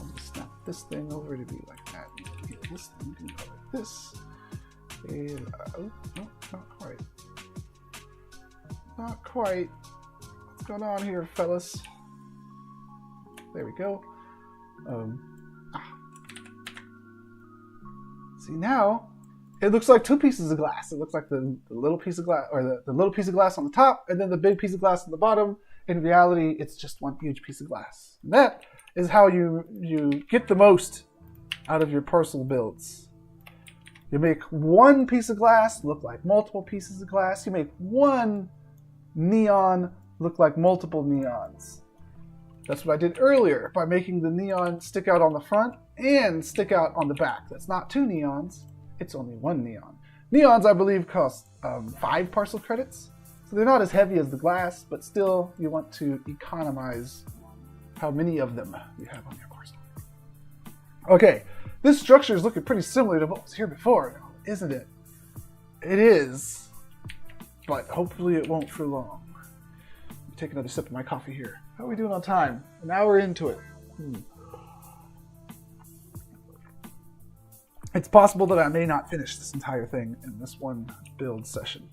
I'll just snap this thing over to be like that. And this thing to go like this. And, oh, no, not quite. Not quite. What's going on here, fellas? There we go. See, now it looks like 2 pieces of glass. It looks like the little piece of glass, or the little piece of glass on the top, and then the big piece of glass on the bottom. In reality, it's just 1 huge piece of glass. And that is how you get the most out of your parcel builds. You make 1 piece of glass look like multiple pieces of glass. You make 1 neon look like multiple neons. That's what I did earlier by making the neon stick out on the front and stick out on the back. That's not 2 neons, it's only 1 neon. Neons, I believe, cost 5 parcel credits. So they're not as heavy as the glass, but still you want to economize how many of them you have on your parcel. Okay, this structure is looking pretty similar to what was here before, isn't it? It is, but hopefully it won't for long. Take another sip of my coffee here. How are we doing on time? An hour into it. It's possible that I may not finish this entire thing in this one build session.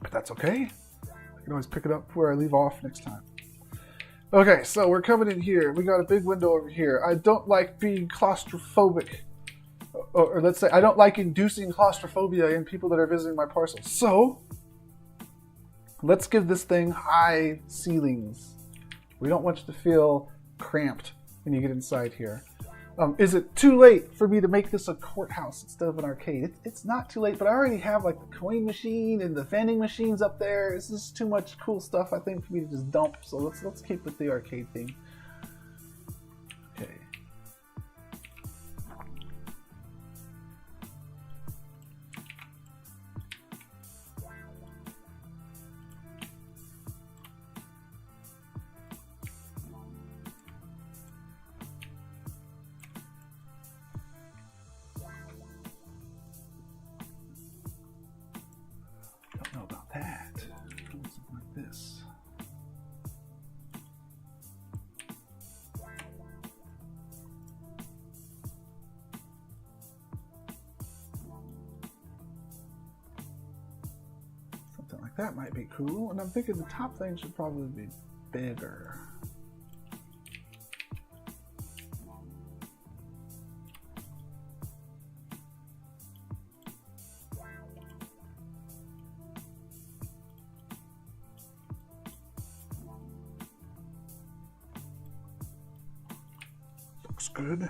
but that's okay. I can always pick it up where I leave off next time. Okay, so we're coming in here. We got a big window over here. I don't like being claustrophobic. Or let's say, I don't like inducing claustrophobia in people that are visiting my parcel. So, let's give this thing high ceilings. We don't want you to feel cramped when you get inside here. Is it too late for me to make this a courthouse instead of an arcade? It's not too late, but I already have like the coin machine and the vending machines up there. This is too much cool stuff, I think, for me to just dump. So let's keep with the arcade theme. Okay. Don't know about that. Something like this. Something like that might be cool. And I'm thinking the top thing should probably be bigger. Looks good.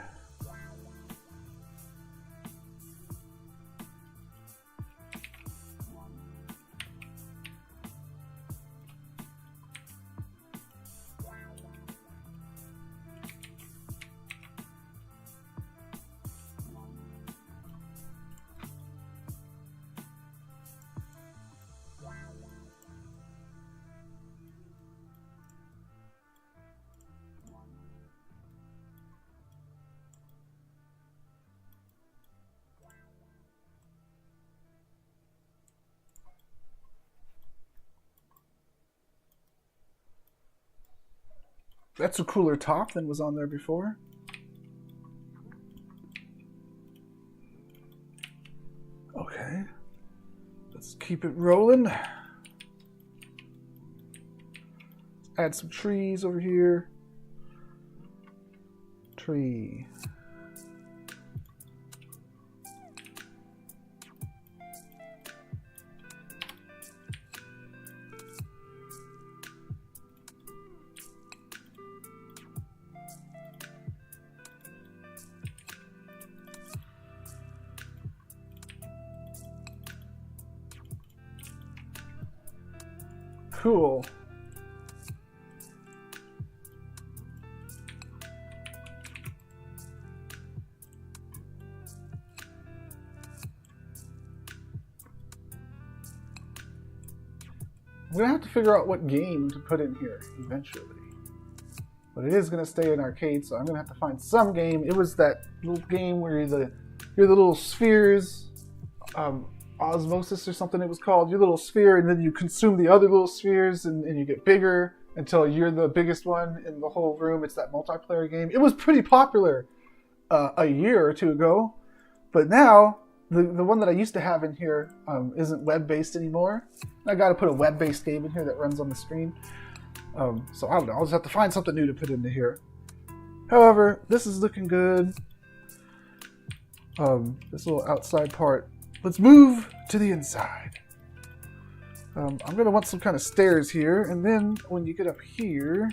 That's a cooler top than was on there before. Okay. Let's keep it rolling. Let's add some trees over here. Tree. Cool. I'm gonna have to figure out what game to put in here eventually. But it is gonna stay in arcade, so I'm gonna have to find some game. It was that little game where you're the little spheres, osmosis or something it was called. Your little sphere, and then you consume the other little spheres, and you get bigger until you're the biggest one in the whole room. It's that multiplayer game. It was pretty popular a year or two ago, but now the one that I used to have in here isn't web-based anymore. I got to put a web-based game in here that runs on the screen. So I don't know. I'll just have to find something new to put into here. However, this is looking good. This little outside part. Let's move to the inside. I'm going to want some kind of stairs here, and then when you get up here,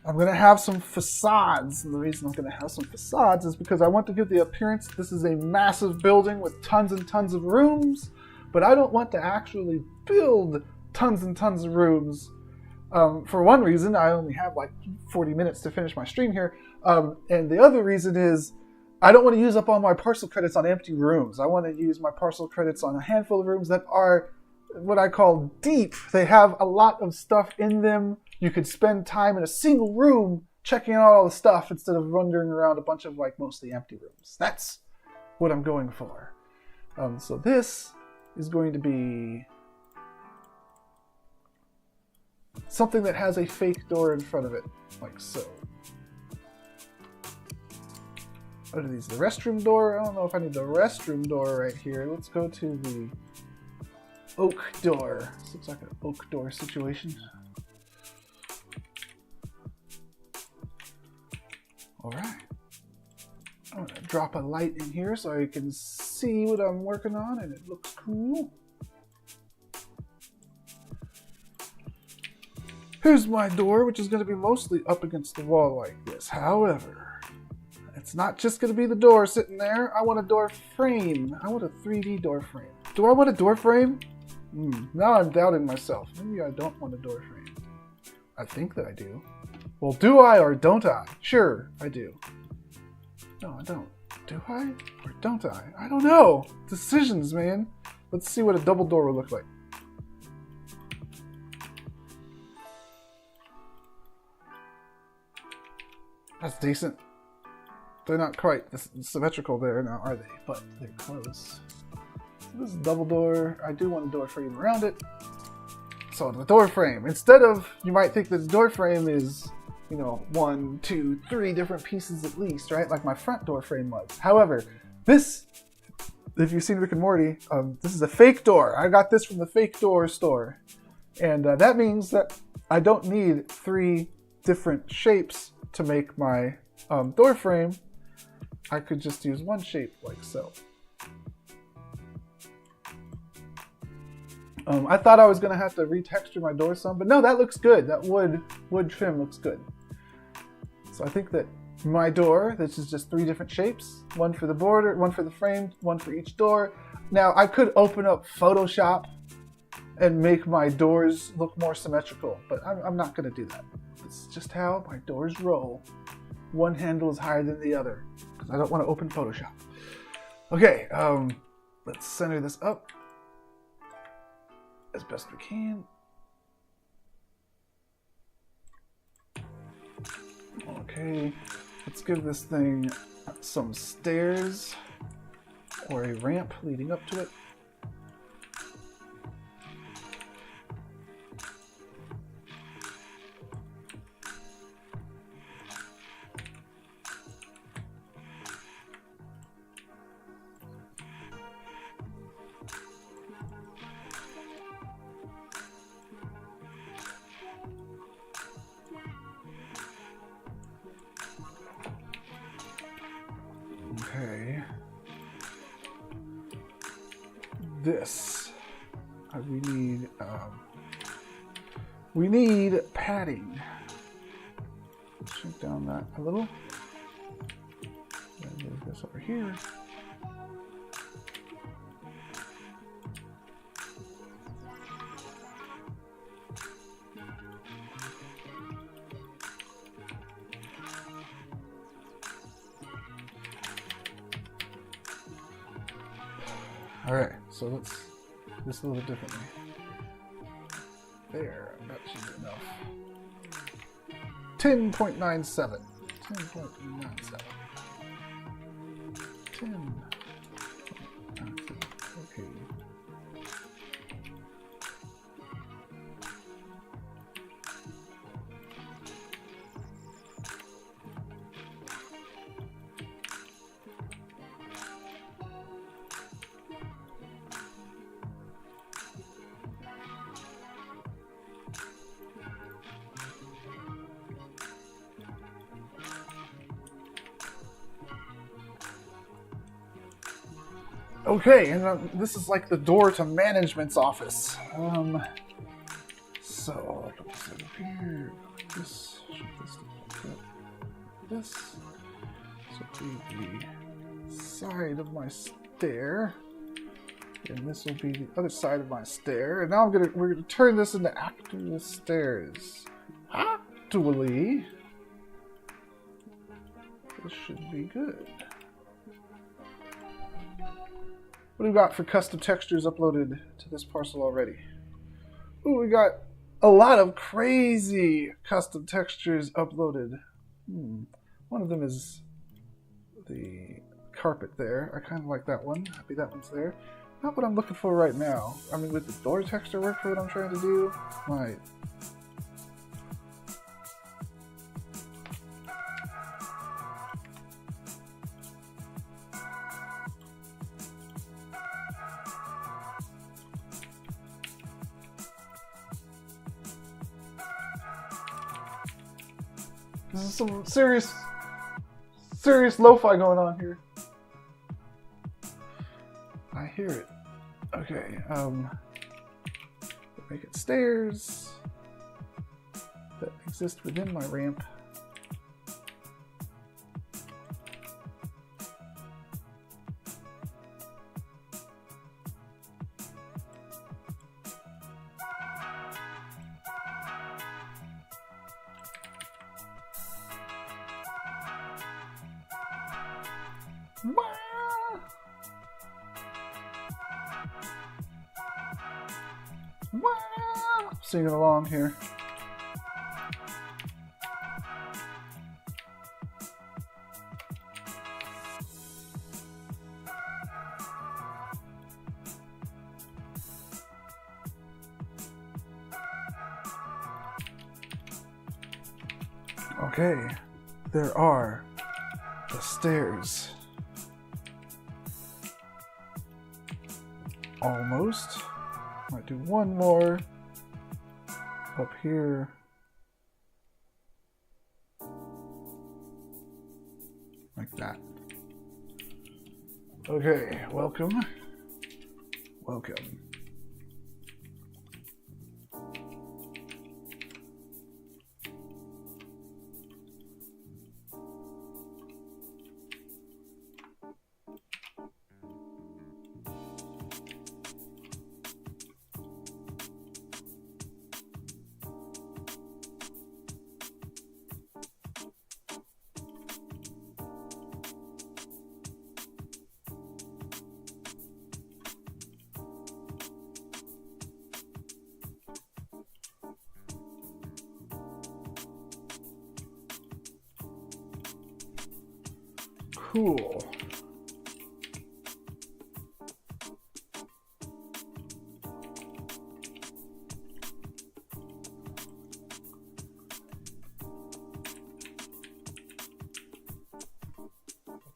I'm going to have some facades, and the reason I'm going to have some facades is because I want to give the appearance this is a massive building with tons and tons of rooms, but I don't want to actually build tons and tons of rooms. For one reason, I only have like 40 minutes to finish my stream here, and the other reason is I don't want to use up all my parcel credits on empty rooms. I want to use my parcel credits on a handful of rooms that are what I call deep. They have a lot of stuff in them. You could spend time in a single room checking out all the stuff instead of wandering around a bunch of like mostly empty rooms. That's what I'm going for. So this is going to be something that has a fake door in front of it, like so. What are these? The restroom door? I don't know if I need the restroom door right here. Let's go to the oak door. This looks like an oak door situation. Alright. I'm going to drop a light in here so I can see what I'm working on, and it looks cool. Here's my door, which is going to be mostly up against the wall like this. However, it's not just going to be the door sitting there. I want a door frame. I want a 3D door frame. Do I want a door frame? Now I'm doubting myself. Maybe I don't want a door frame. I think that I do. Well, do I or don't I? Sure, I do. No, I don't. Do I or don't I? I don't know. Decisions, man. Let's see what a double door would look like. That's decent. They're not quite symmetrical there now, are they? But they're close. So this is a double door. I do want a door frame around it. So the door frame, instead of, you might think this door frame is, you know, 1, 2, 3 different pieces at least, right? Like my front door frame was. However, this, if you've seen Rick and Morty, this is a fake door. I got this from the fake door store. And that means that I don't need 3 different shapes to make my door frame. I could just use one shape like so. I thought I was going to have to retexture my door some, but no, that looks good. That wood trim looks good. So I think that my door, this is just 3 different shapes. One for the border, one for the frame, one for each door. Now, I could open up Photoshop and make my doors look more symmetrical, but I'm not going to do that. It's just how my doors roll. One handle is higher than the other, because I don't want to open Photoshop. Okay, let's center this up as best we can. Okay, let's give this thing some stairs or a ramp leading up to it. Okay. This. We need padding. Shrink down that a little. And move this over here. Alright, so let's do this a little differently. There, that should be enough. 10.97. 10.97. 10. Okay. Okay, and this is like the door to management's office. So, put this over here, this, this will be the side of my stair, and this will be the other side of my stair. And now we're gonna turn this into actual stairs. Actually, this should be good. What do we got for custom textures uploaded to this parcel already? Ooh, we got a lot of crazy custom textures uploaded. One of them is the carpet there. I kind of like that one. Happy that one's there. Not what I'm looking for right now. I mean, would the door texture work for what I'm trying to do? Might. This is some serious lo-fi going on here. I hear it. Okay, make it stairs that exist within my ramp. Singing along here. Okay, there are the stairs. Almost. Might do one more up here. Like that. Okay, welcome. Welcome. Cool.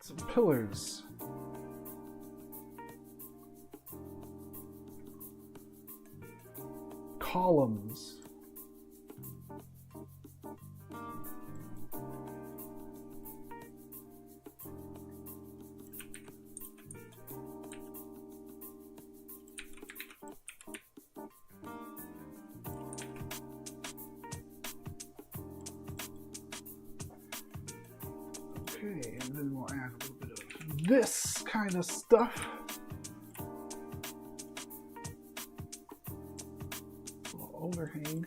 Some pillars. Columns. Okay, and then we'll add a little bit of this kind of stuff. A little overhang.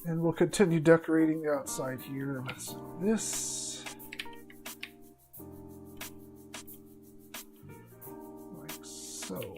And we'll continue decorating the outside here with some of this. Like so.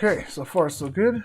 Okay, so far so good.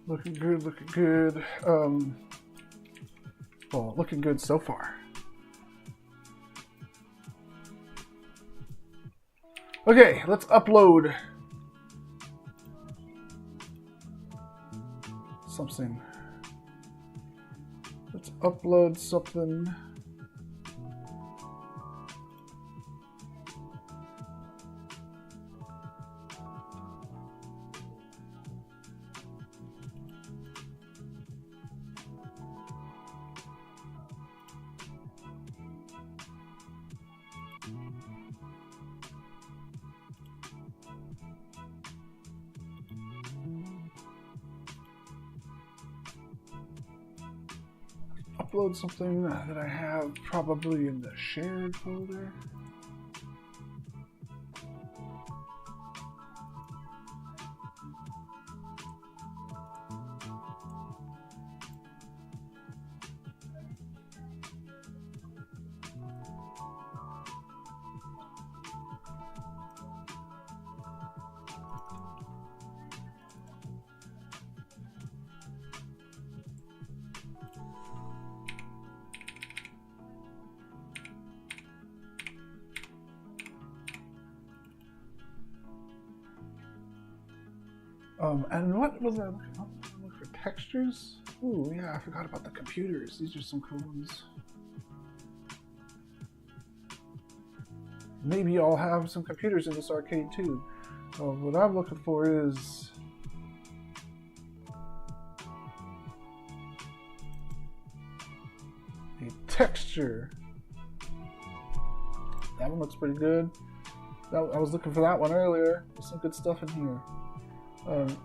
Looking good, looking good. Well, looking good so far. Okay, let's upload something. Let's upload something. Upload something that I have probably in the shared folder. And what was I looking for? Look for textures? Ooh, yeah, I forgot about the computers. These are some cool ones. Maybe I'll have some computers in this arcade too. What I'm looking for is a texture. That one looks pretty good. I was looking for that one earlier. There's some good stuff in here.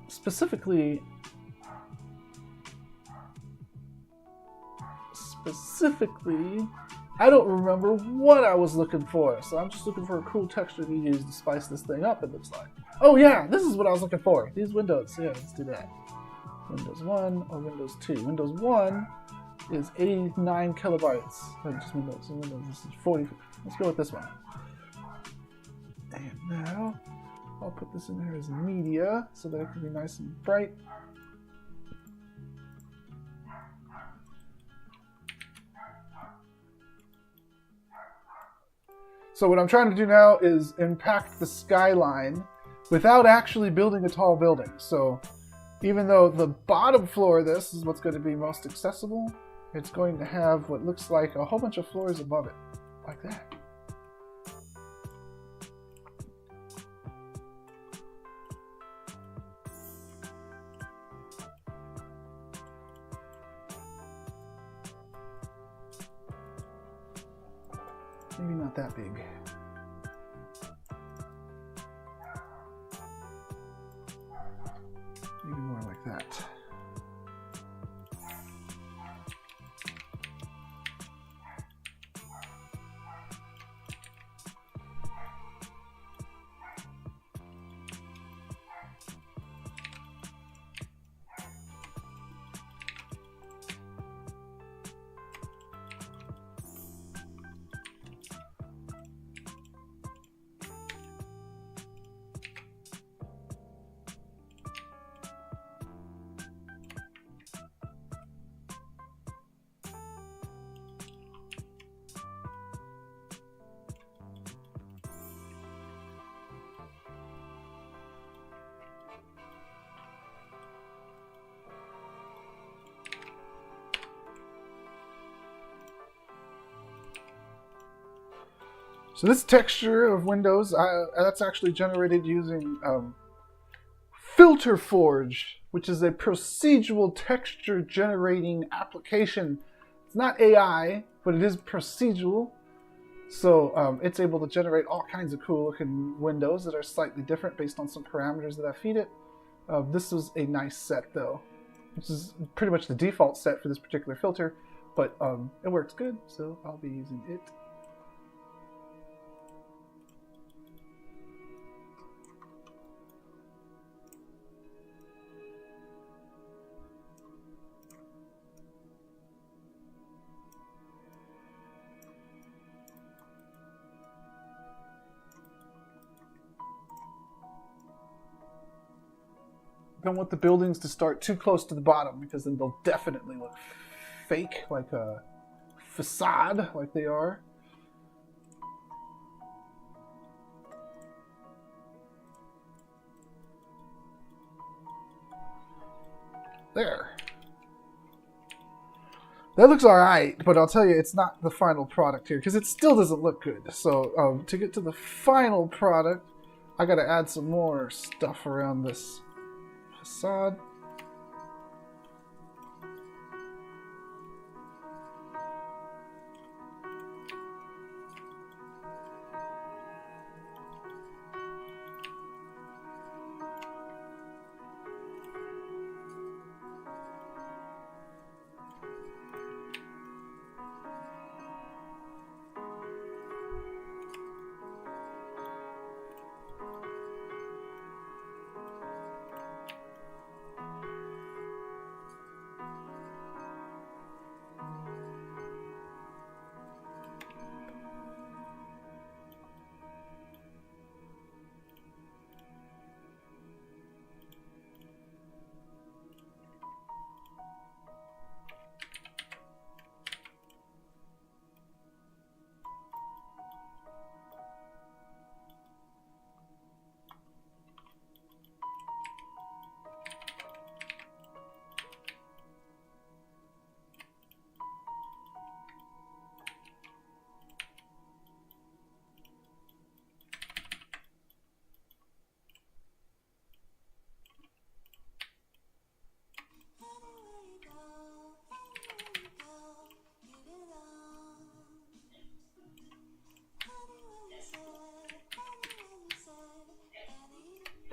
Specifically, I don't remember what I was looking for, so I'm just looking for a cool texture to use to spice this thing up, it looks like. Oh yeah, this is what I was looking for. These windows. Yeah, let's do that. Windows 1 or Windows 2. Windows 1 is 89 kilobytes. Oh, just Windows. This is 40. Let's go with this one. And now, I'll put this in there as media so that it can be nice and bright. So what I'm trying to do now is impact the skyline without actually building a tall building. So even though the bottom floor of this is what's going to be most accessible, it's going to have what looks like a whole bunch of floors above it, like that. Maybe not that big. Maybe more like that. So this texture of windows, that's actually generated using Filter Forge, which is a procedural texture generating application. It's not AI, but it is procedural. So it's able to generate all kinds of cool looking windows that are slightly different based on some parameters that I feed it. This was a nice set though, which is pretty much the default set for this particular filter, but it works good, so I'll be using it. Don't want the buildings to start too close to the bottom because then they'll definitely look fake, like a facade, like they are. There. That looks alright, but I'll tell you, it's not the final product here because it still doesn't look good. So to get to the final product, I gotta add some more stuff around this facade.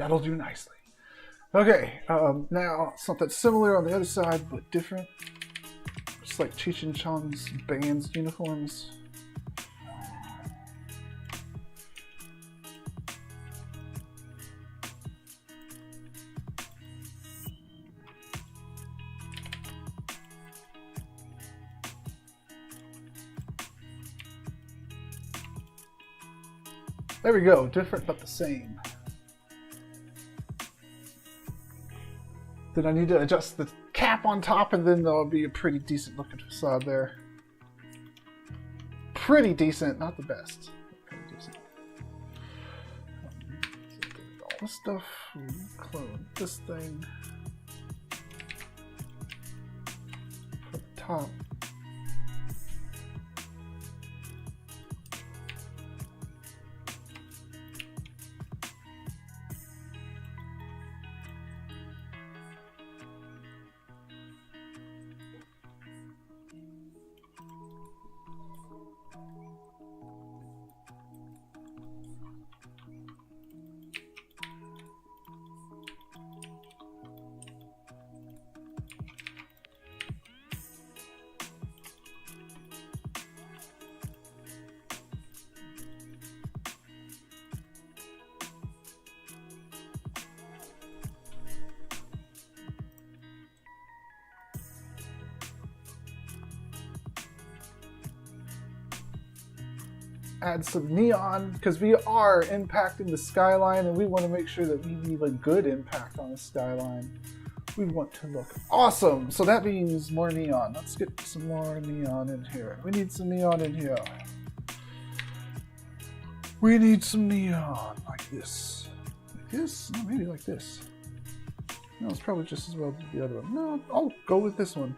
That'll do nicely. Okay, now something similar on the other side, but different. Just like Cheech and Chong's band's uniforms. There we go, different but the same. Then I need to adjust the cap on top, and then there'll be a pretty decent looking facade there. Pretty decent, not the best. Pretty decent. All this stuff, clone this thing. Put the top. Add some neon, because we are impacting the skyline and we want to make sure that we leave a good impact on the skyline. We want to look awesome, so that means more neon. Let's get some more neon in here. We need some neon in here. We need some neon like this. Like this? No, maybe like this. No, it's probably just as well as the other one. No, I'll go with this one.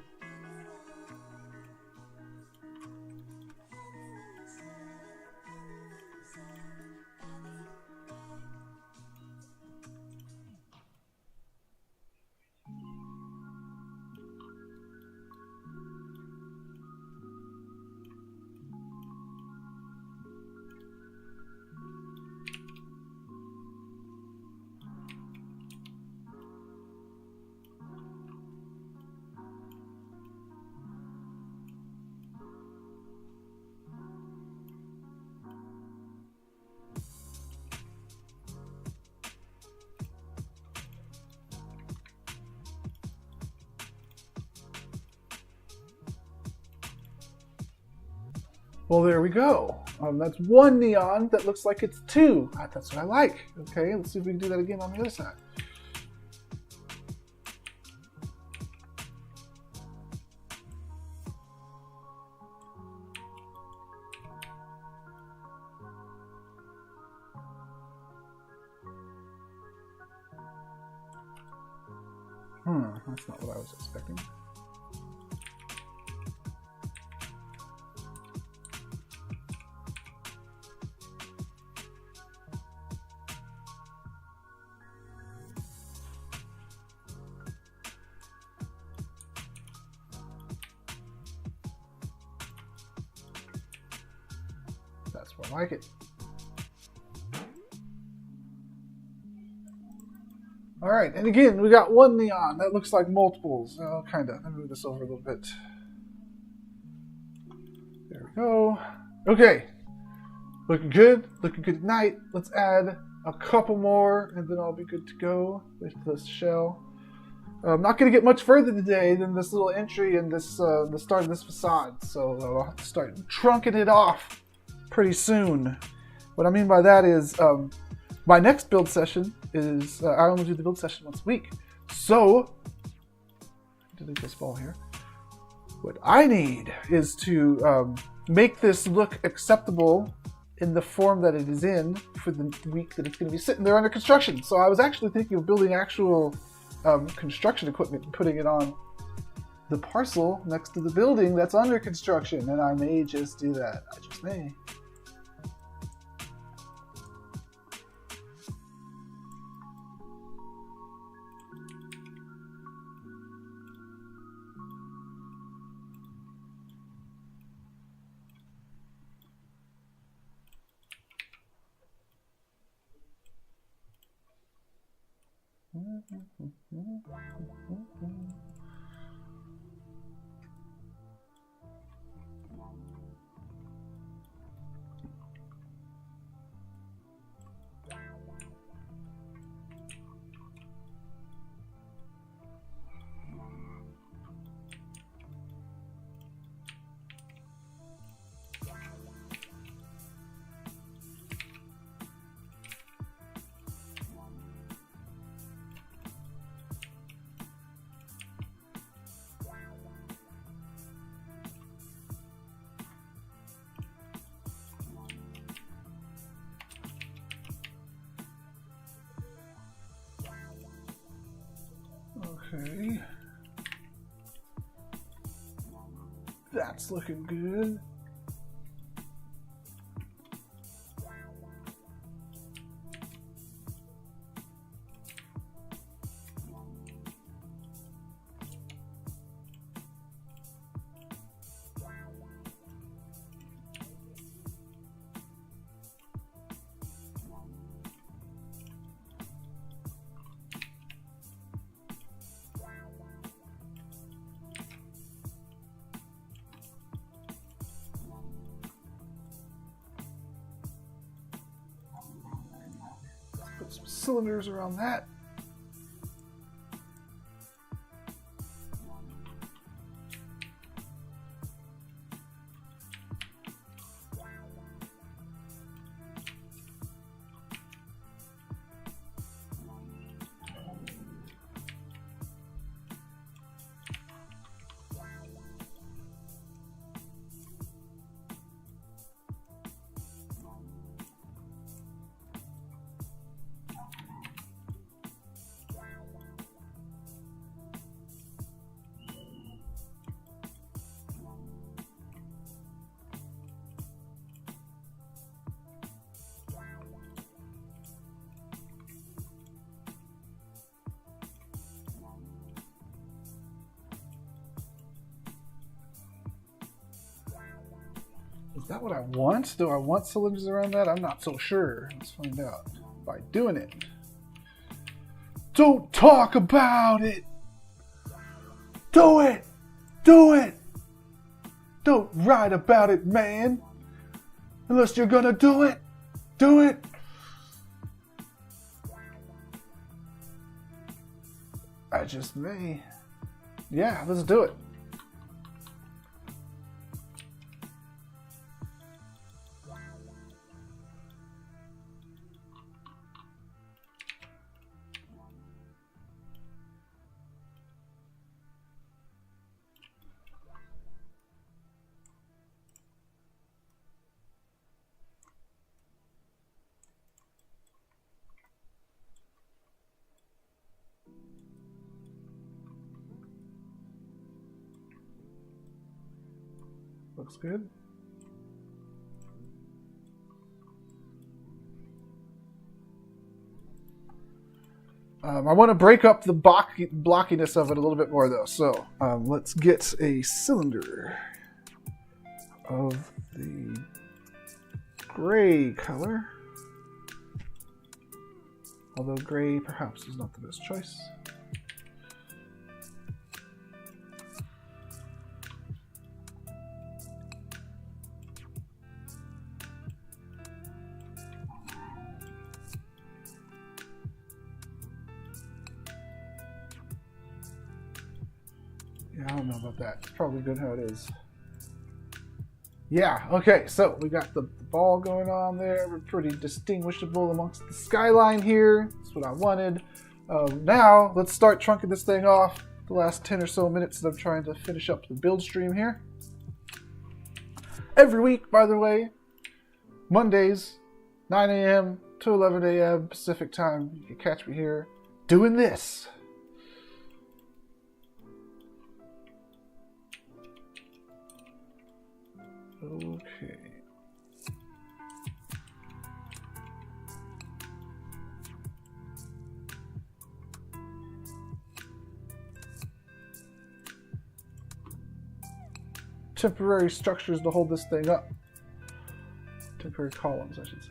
Well, there we go. That's one neon that looks like it's two. That's what I like. Okay, let's see if we can do that again on the other side. That's not what I was expecting. That's more like it. All right, and again, we got one neon. That looks like multiples. Kind of. Let me move this over a little bit. There we go. Okay. Looking good. Looking good at night. Let's add a couple more, and then I'll be good to go with this shell. I'm not going to get much further today than this little entry and this the start of this facade, so I'll have to start trunking it off pretty soon. What I mean by that is my next build session is I only do the build session once a week, so delete this ball here. What I need is to make this look acceptable in the form that it is in for the week that it's going to be sitting there under construction. So I was actually thinking of building actual construction equipment and putting it on the parcel next to the building that's under construction, and I may just do that. I just may. Okay. That's looking good. Put some cylinders around that. Is that what I want? Do I want cylinders around that? I'm not so sure. Let's find out by doing it. Don't talk about it! Do it! Do it! Don't write about it, man! Unless you're gonna do it! Do it! I just may. Yeah, let's do it. Looks good. I want to break up the blockiness of it a little bit more, though. So let's get a cylinder of the gray color. Although gray perhaps is not the best choice. Yeah, I don't know about that. It's probably good how it is. Yeah, okay, so we got the ball going on there. We're pretty distinguishable amongst the skyline here. That's what I wanted. Now, let's start trunking this thing off. The last 10 or so minutes that I'm trying to finish up the build stream here. Every week, by the way, Mondays, 9 a.m. to 11 a.m. Pacific time. You can catch me here doing this. Okay. Temporary structures to hold this thing up. Temporary columns, I should say.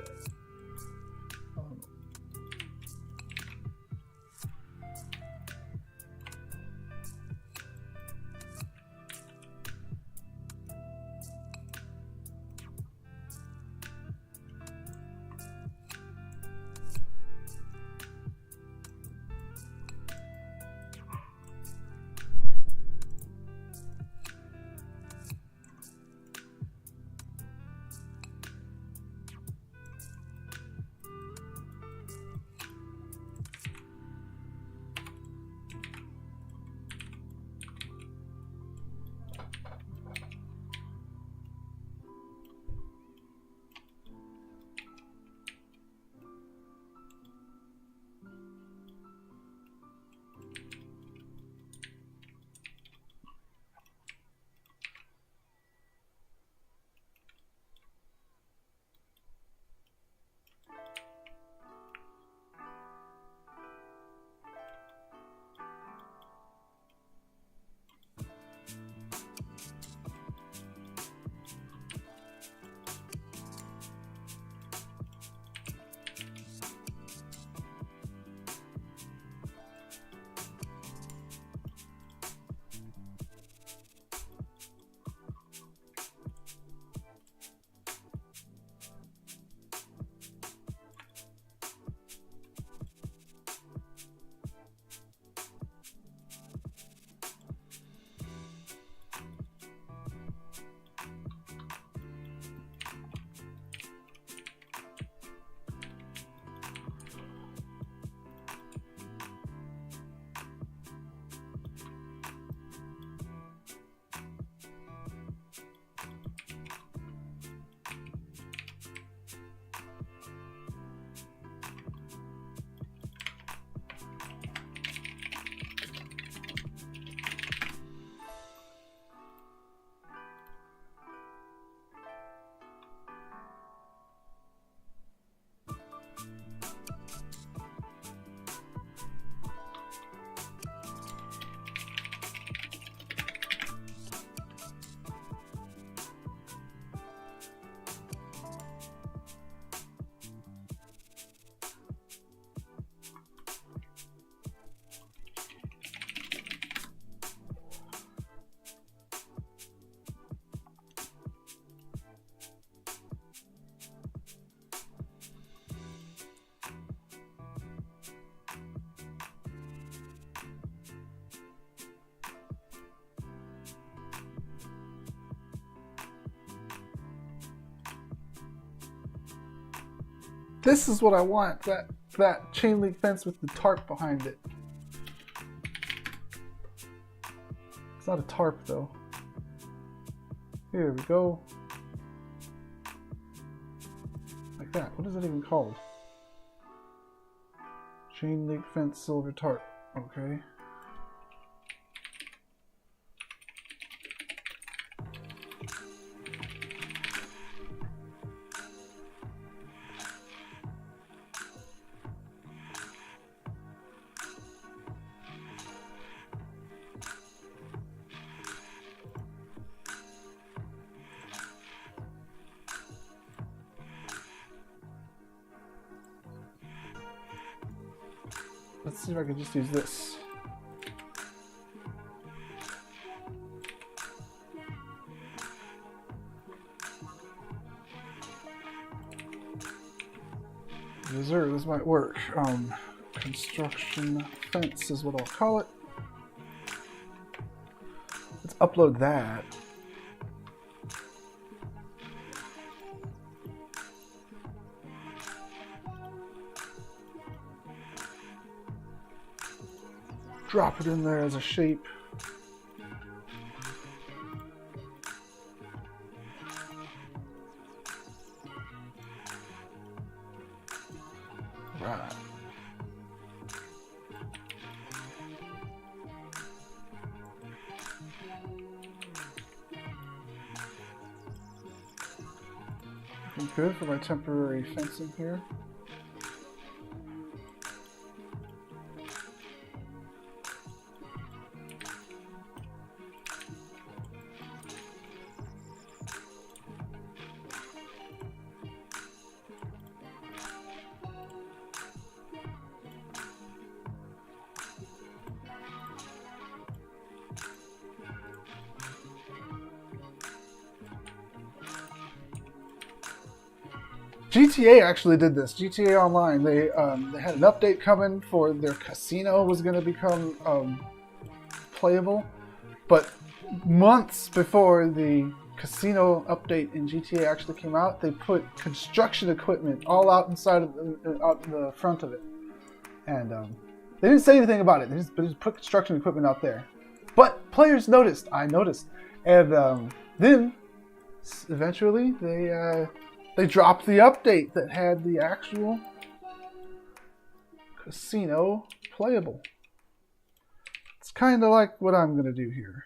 This is what I want, that chain link fence with the tarp behind it. It's not a tarp though. Here we go. Like that. What is it even called? Chain link fence silver tarp. Okay. Let's see if I can just use this. Yes, sir, this might work. Construction fence is what I'll call it. Let's upload that. Drop it in there as a shape. Right. Looking good for my temporary fencing here. GTA actually did this. GTA Online, they had an update coming for their casino was going to become playable, but months before the casino update in GTA actually came out, they put construction equipment all out inside of out in the front of it, and they didn't say anything about it. They just put construction equipment out there, but players noticed. I noticed, and then eventually they dropped the update that had the actual casino playable. It's kind of like what I'm going to do here.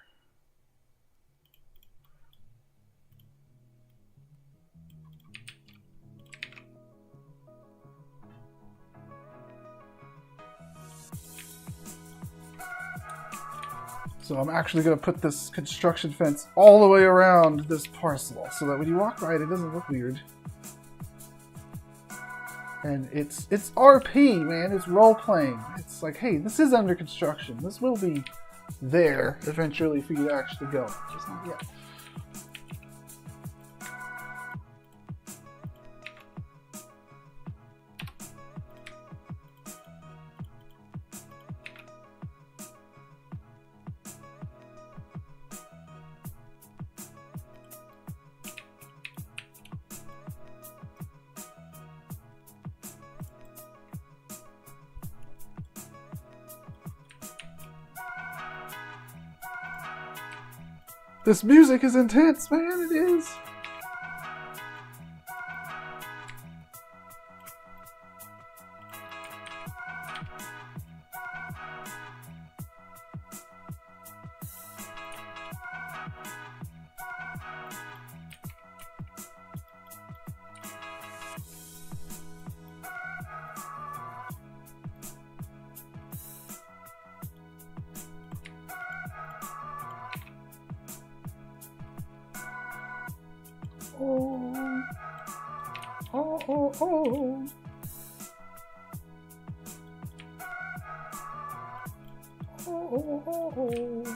So I'm actually going to put this construction fence all the way around this parcel so that when you walk by it, it doesn't look weird. And it's RP, man. It's role-playing. It's like, hey, this is under construction. This will be there eventually for you to actually go. Just not yet. This music is intense, man, it is. Oh, oh, oh, oh. Oh, oh, oh, oh.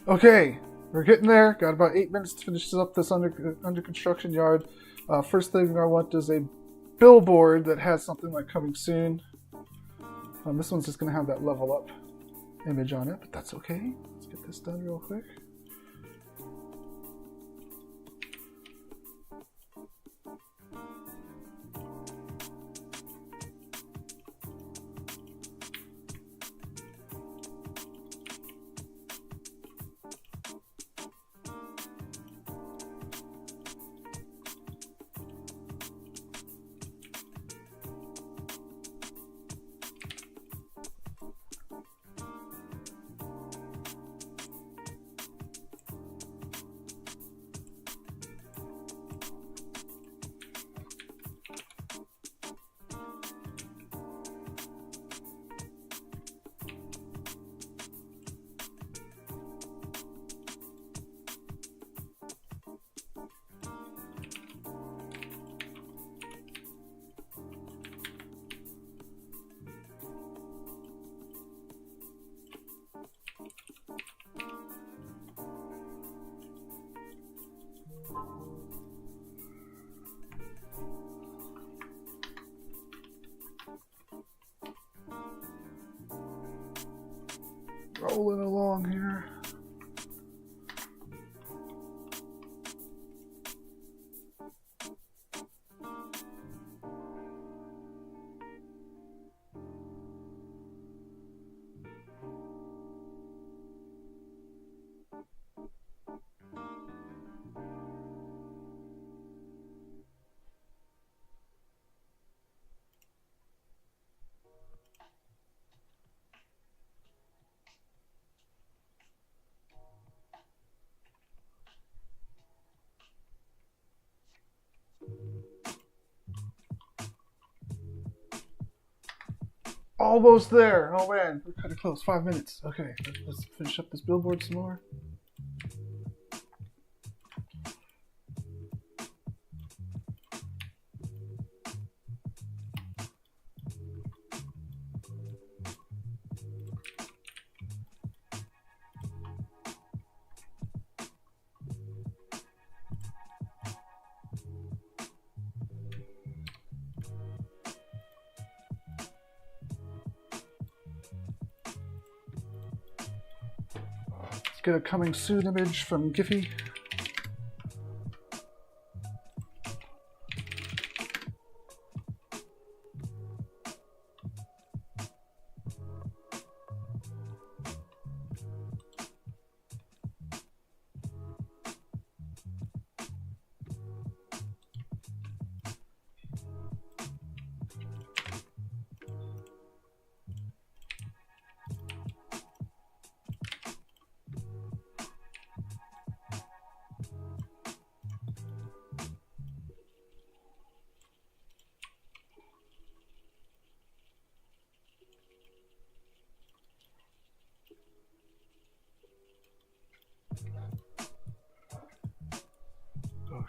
Okay, we're getting there. Got about 8 minutes to finish up this under construction yard. First thing I want is a billboard that has something like coming soon. This one's just going to have that level up image on it, but that's okay. Let's get this done real quick. Rolling along here. Almost there. Oh man, we're kind of close. 5 minutes. Okay, let's finish up this billboard some more. Get a coming soon image from Giphy.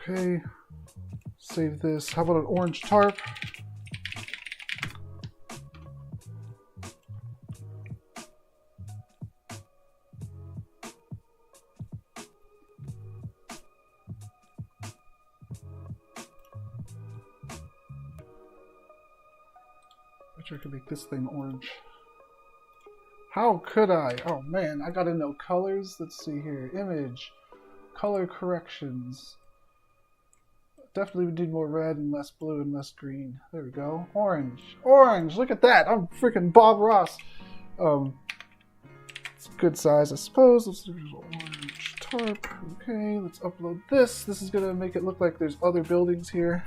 Okay, save this. How about an orange tarp? Bet you I could make this thing orange. How could I? Oh man, I gotta know colors. Let's see here. Image. Color corrections. Definitely we need more red and less blue and less green. There we go. Orange. Orange! Look at that! I'm freaking Bob Ross. It's a good size, I suppose. Let's do orange tarp. Okay, let's upload this. This is gonna make it look like there's other buildings here.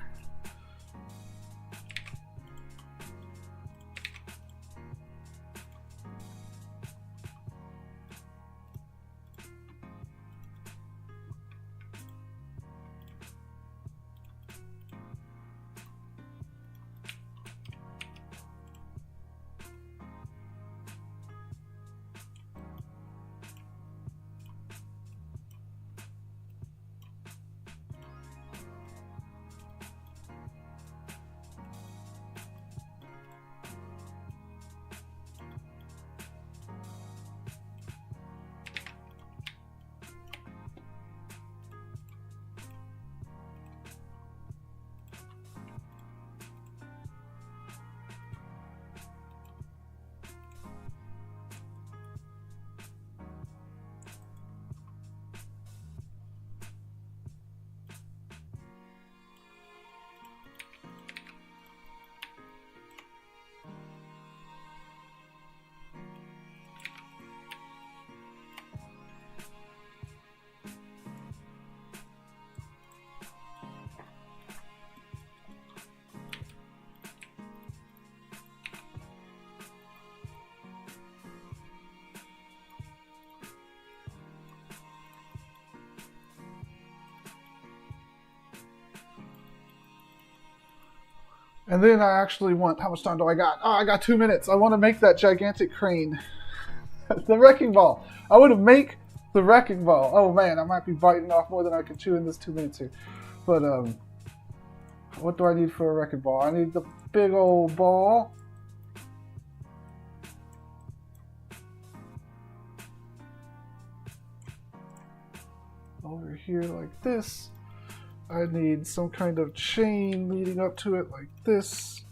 And then I actually want, how much time do I got? Oh, I got 2 minutes. I want to make that gigantic crane. The wrecking ball. I want to make the wrecking ball. Oh man, I might be biting off more than I can chew in this 2 minutes here. But what do I need for a wrecking ball? I need the big old ball. Over here like this. I need some kind of chain leading up to it like this.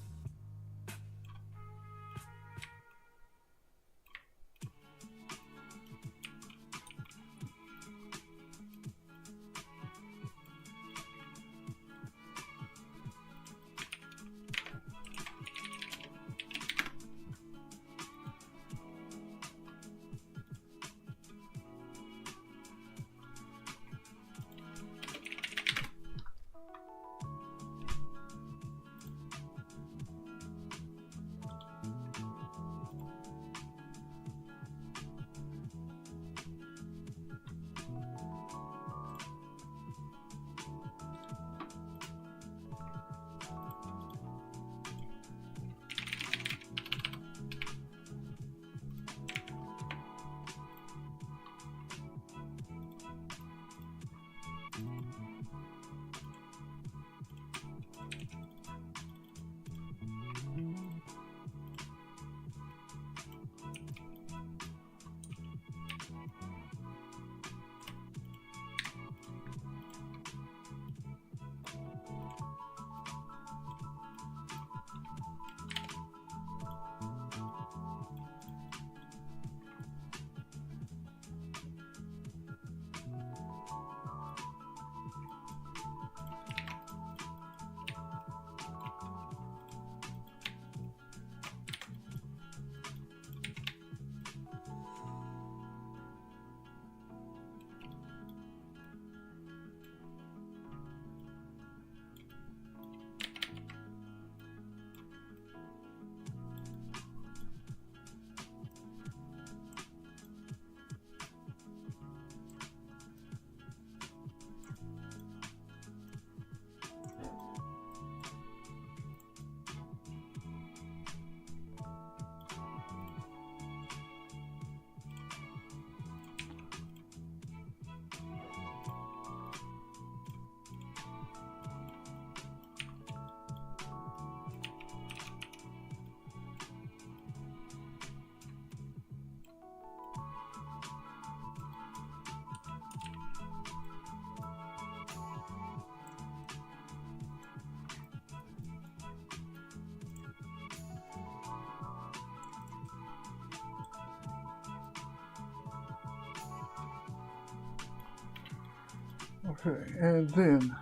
Okay, and then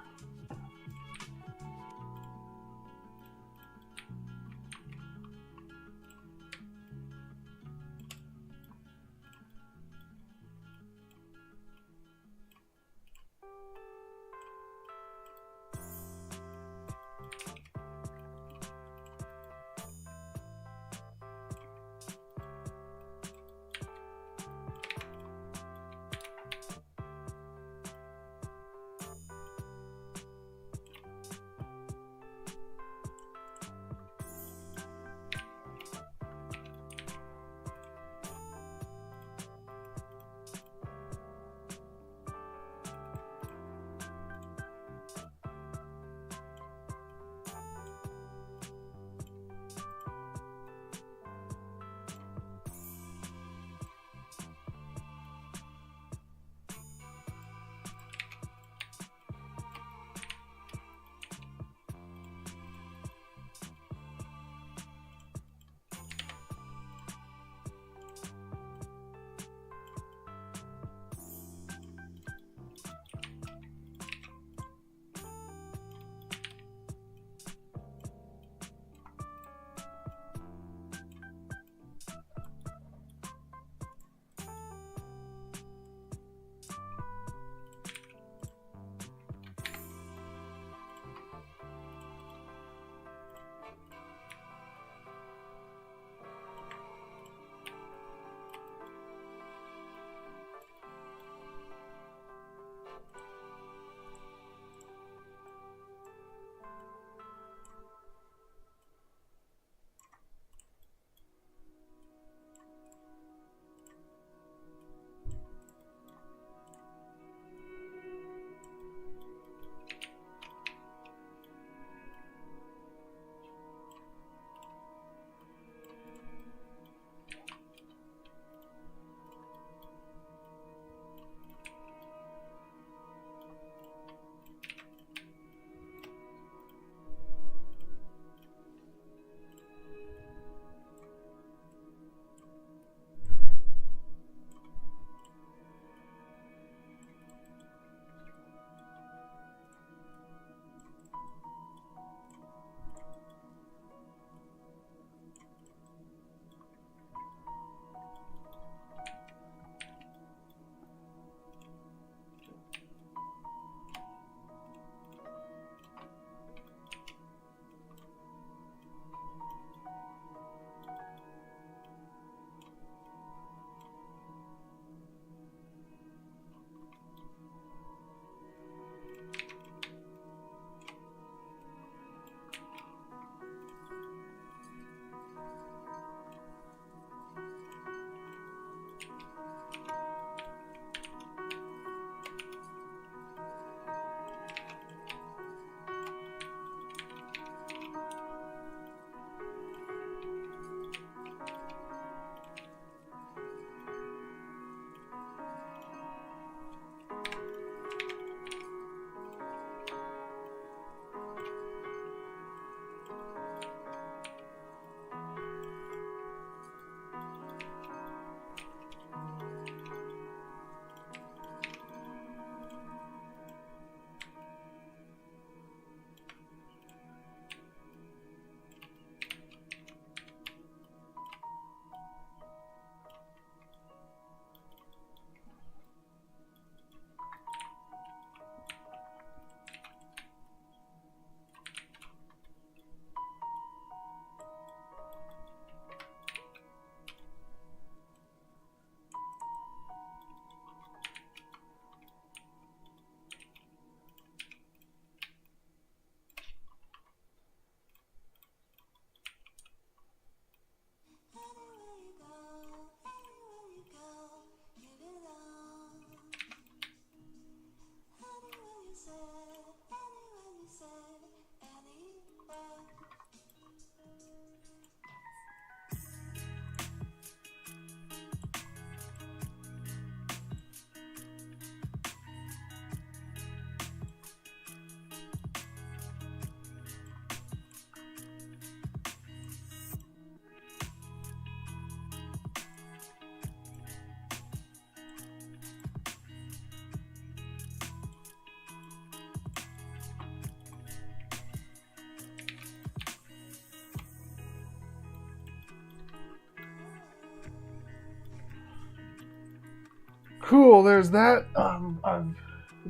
Cool, there's that. I'm a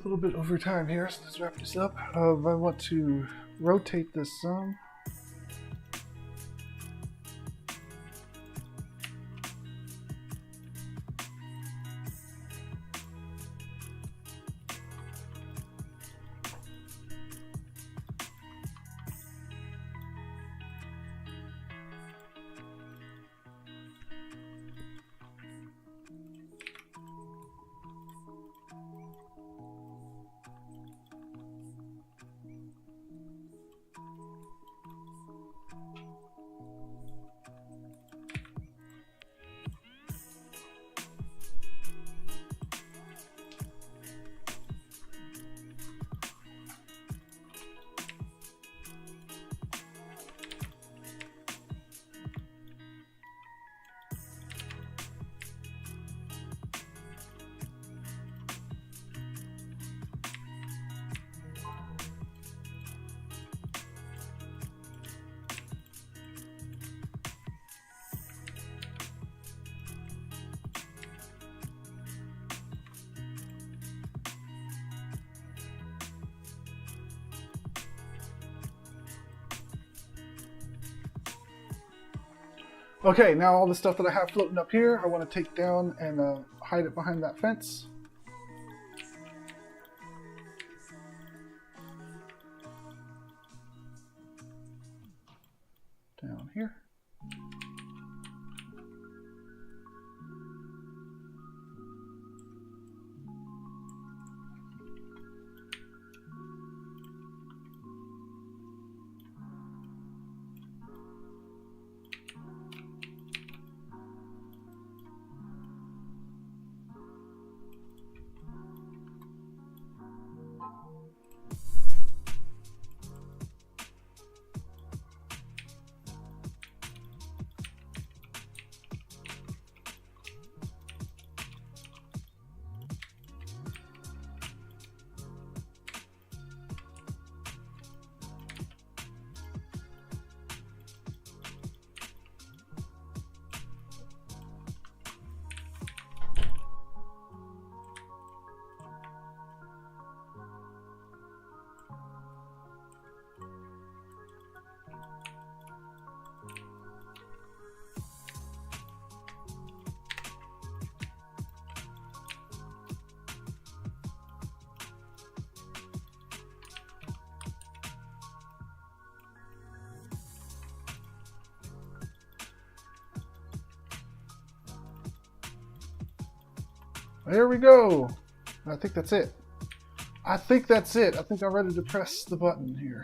little bit over time here, so let's wrap this up. I want to rotate this some. Okay, now all the stuff that I have floating up here, I want to take down and hide it behind that fence. Down here. There we go. I think that's it. I think that's it. I think I'm ready to press the button here.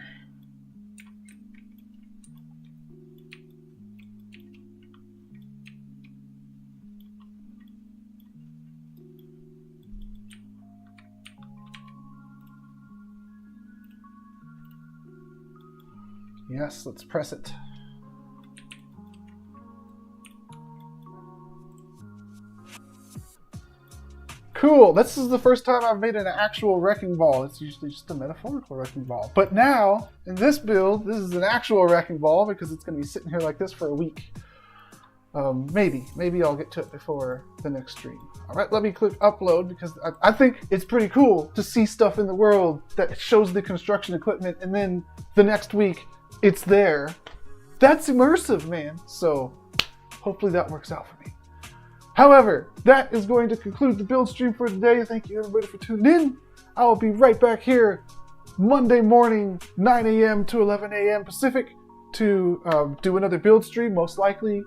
Yes, let's press it. Cool, this is the first time I've made an actual wrecking ball. It's usually just a metaphorical wrecking ball. But now, in this build, this is an actual wrecking ball because it's going to be sitting here like this for a week. Maybe I'll get to it before the next stream. All right, let me click upload because I think it's pretty cool to see stuff in the world that shows the construction equipment and then the next week it's there. That's immersive, man. So hopefully that works out for me. However, that is going to conclude the build stream for today. Thank you everybody for tuning in. I will be right back here Monday morning, 9 a.m. to 11 a.m. Pacific to do another build stream, most likely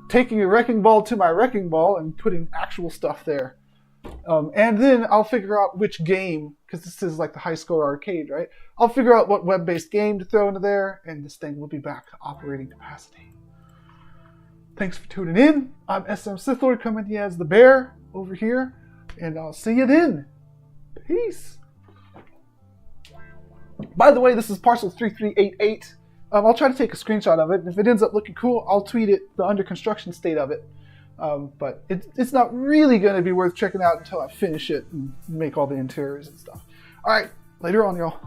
taking a wrecking ball to my wrecking ball and putting actual stuff there. And then I'll figure out which game, because this is like the high score arcade, right? I'll figure out what web-based game to throw into there, and this thing will be back to operating capacity. Thanks for tuning in. I'm SM SithLord coming to you as the bear over here, and I'll see you then. Peace. By the way, this is parcel 3388. I'll try to take a screenshot of it, and if it ends up looking cool, I'll tweet it, the under construction state of it. But it's not really going to be worth checking out until I finish it and make all the interiors and stuff. All right, later on, y'all.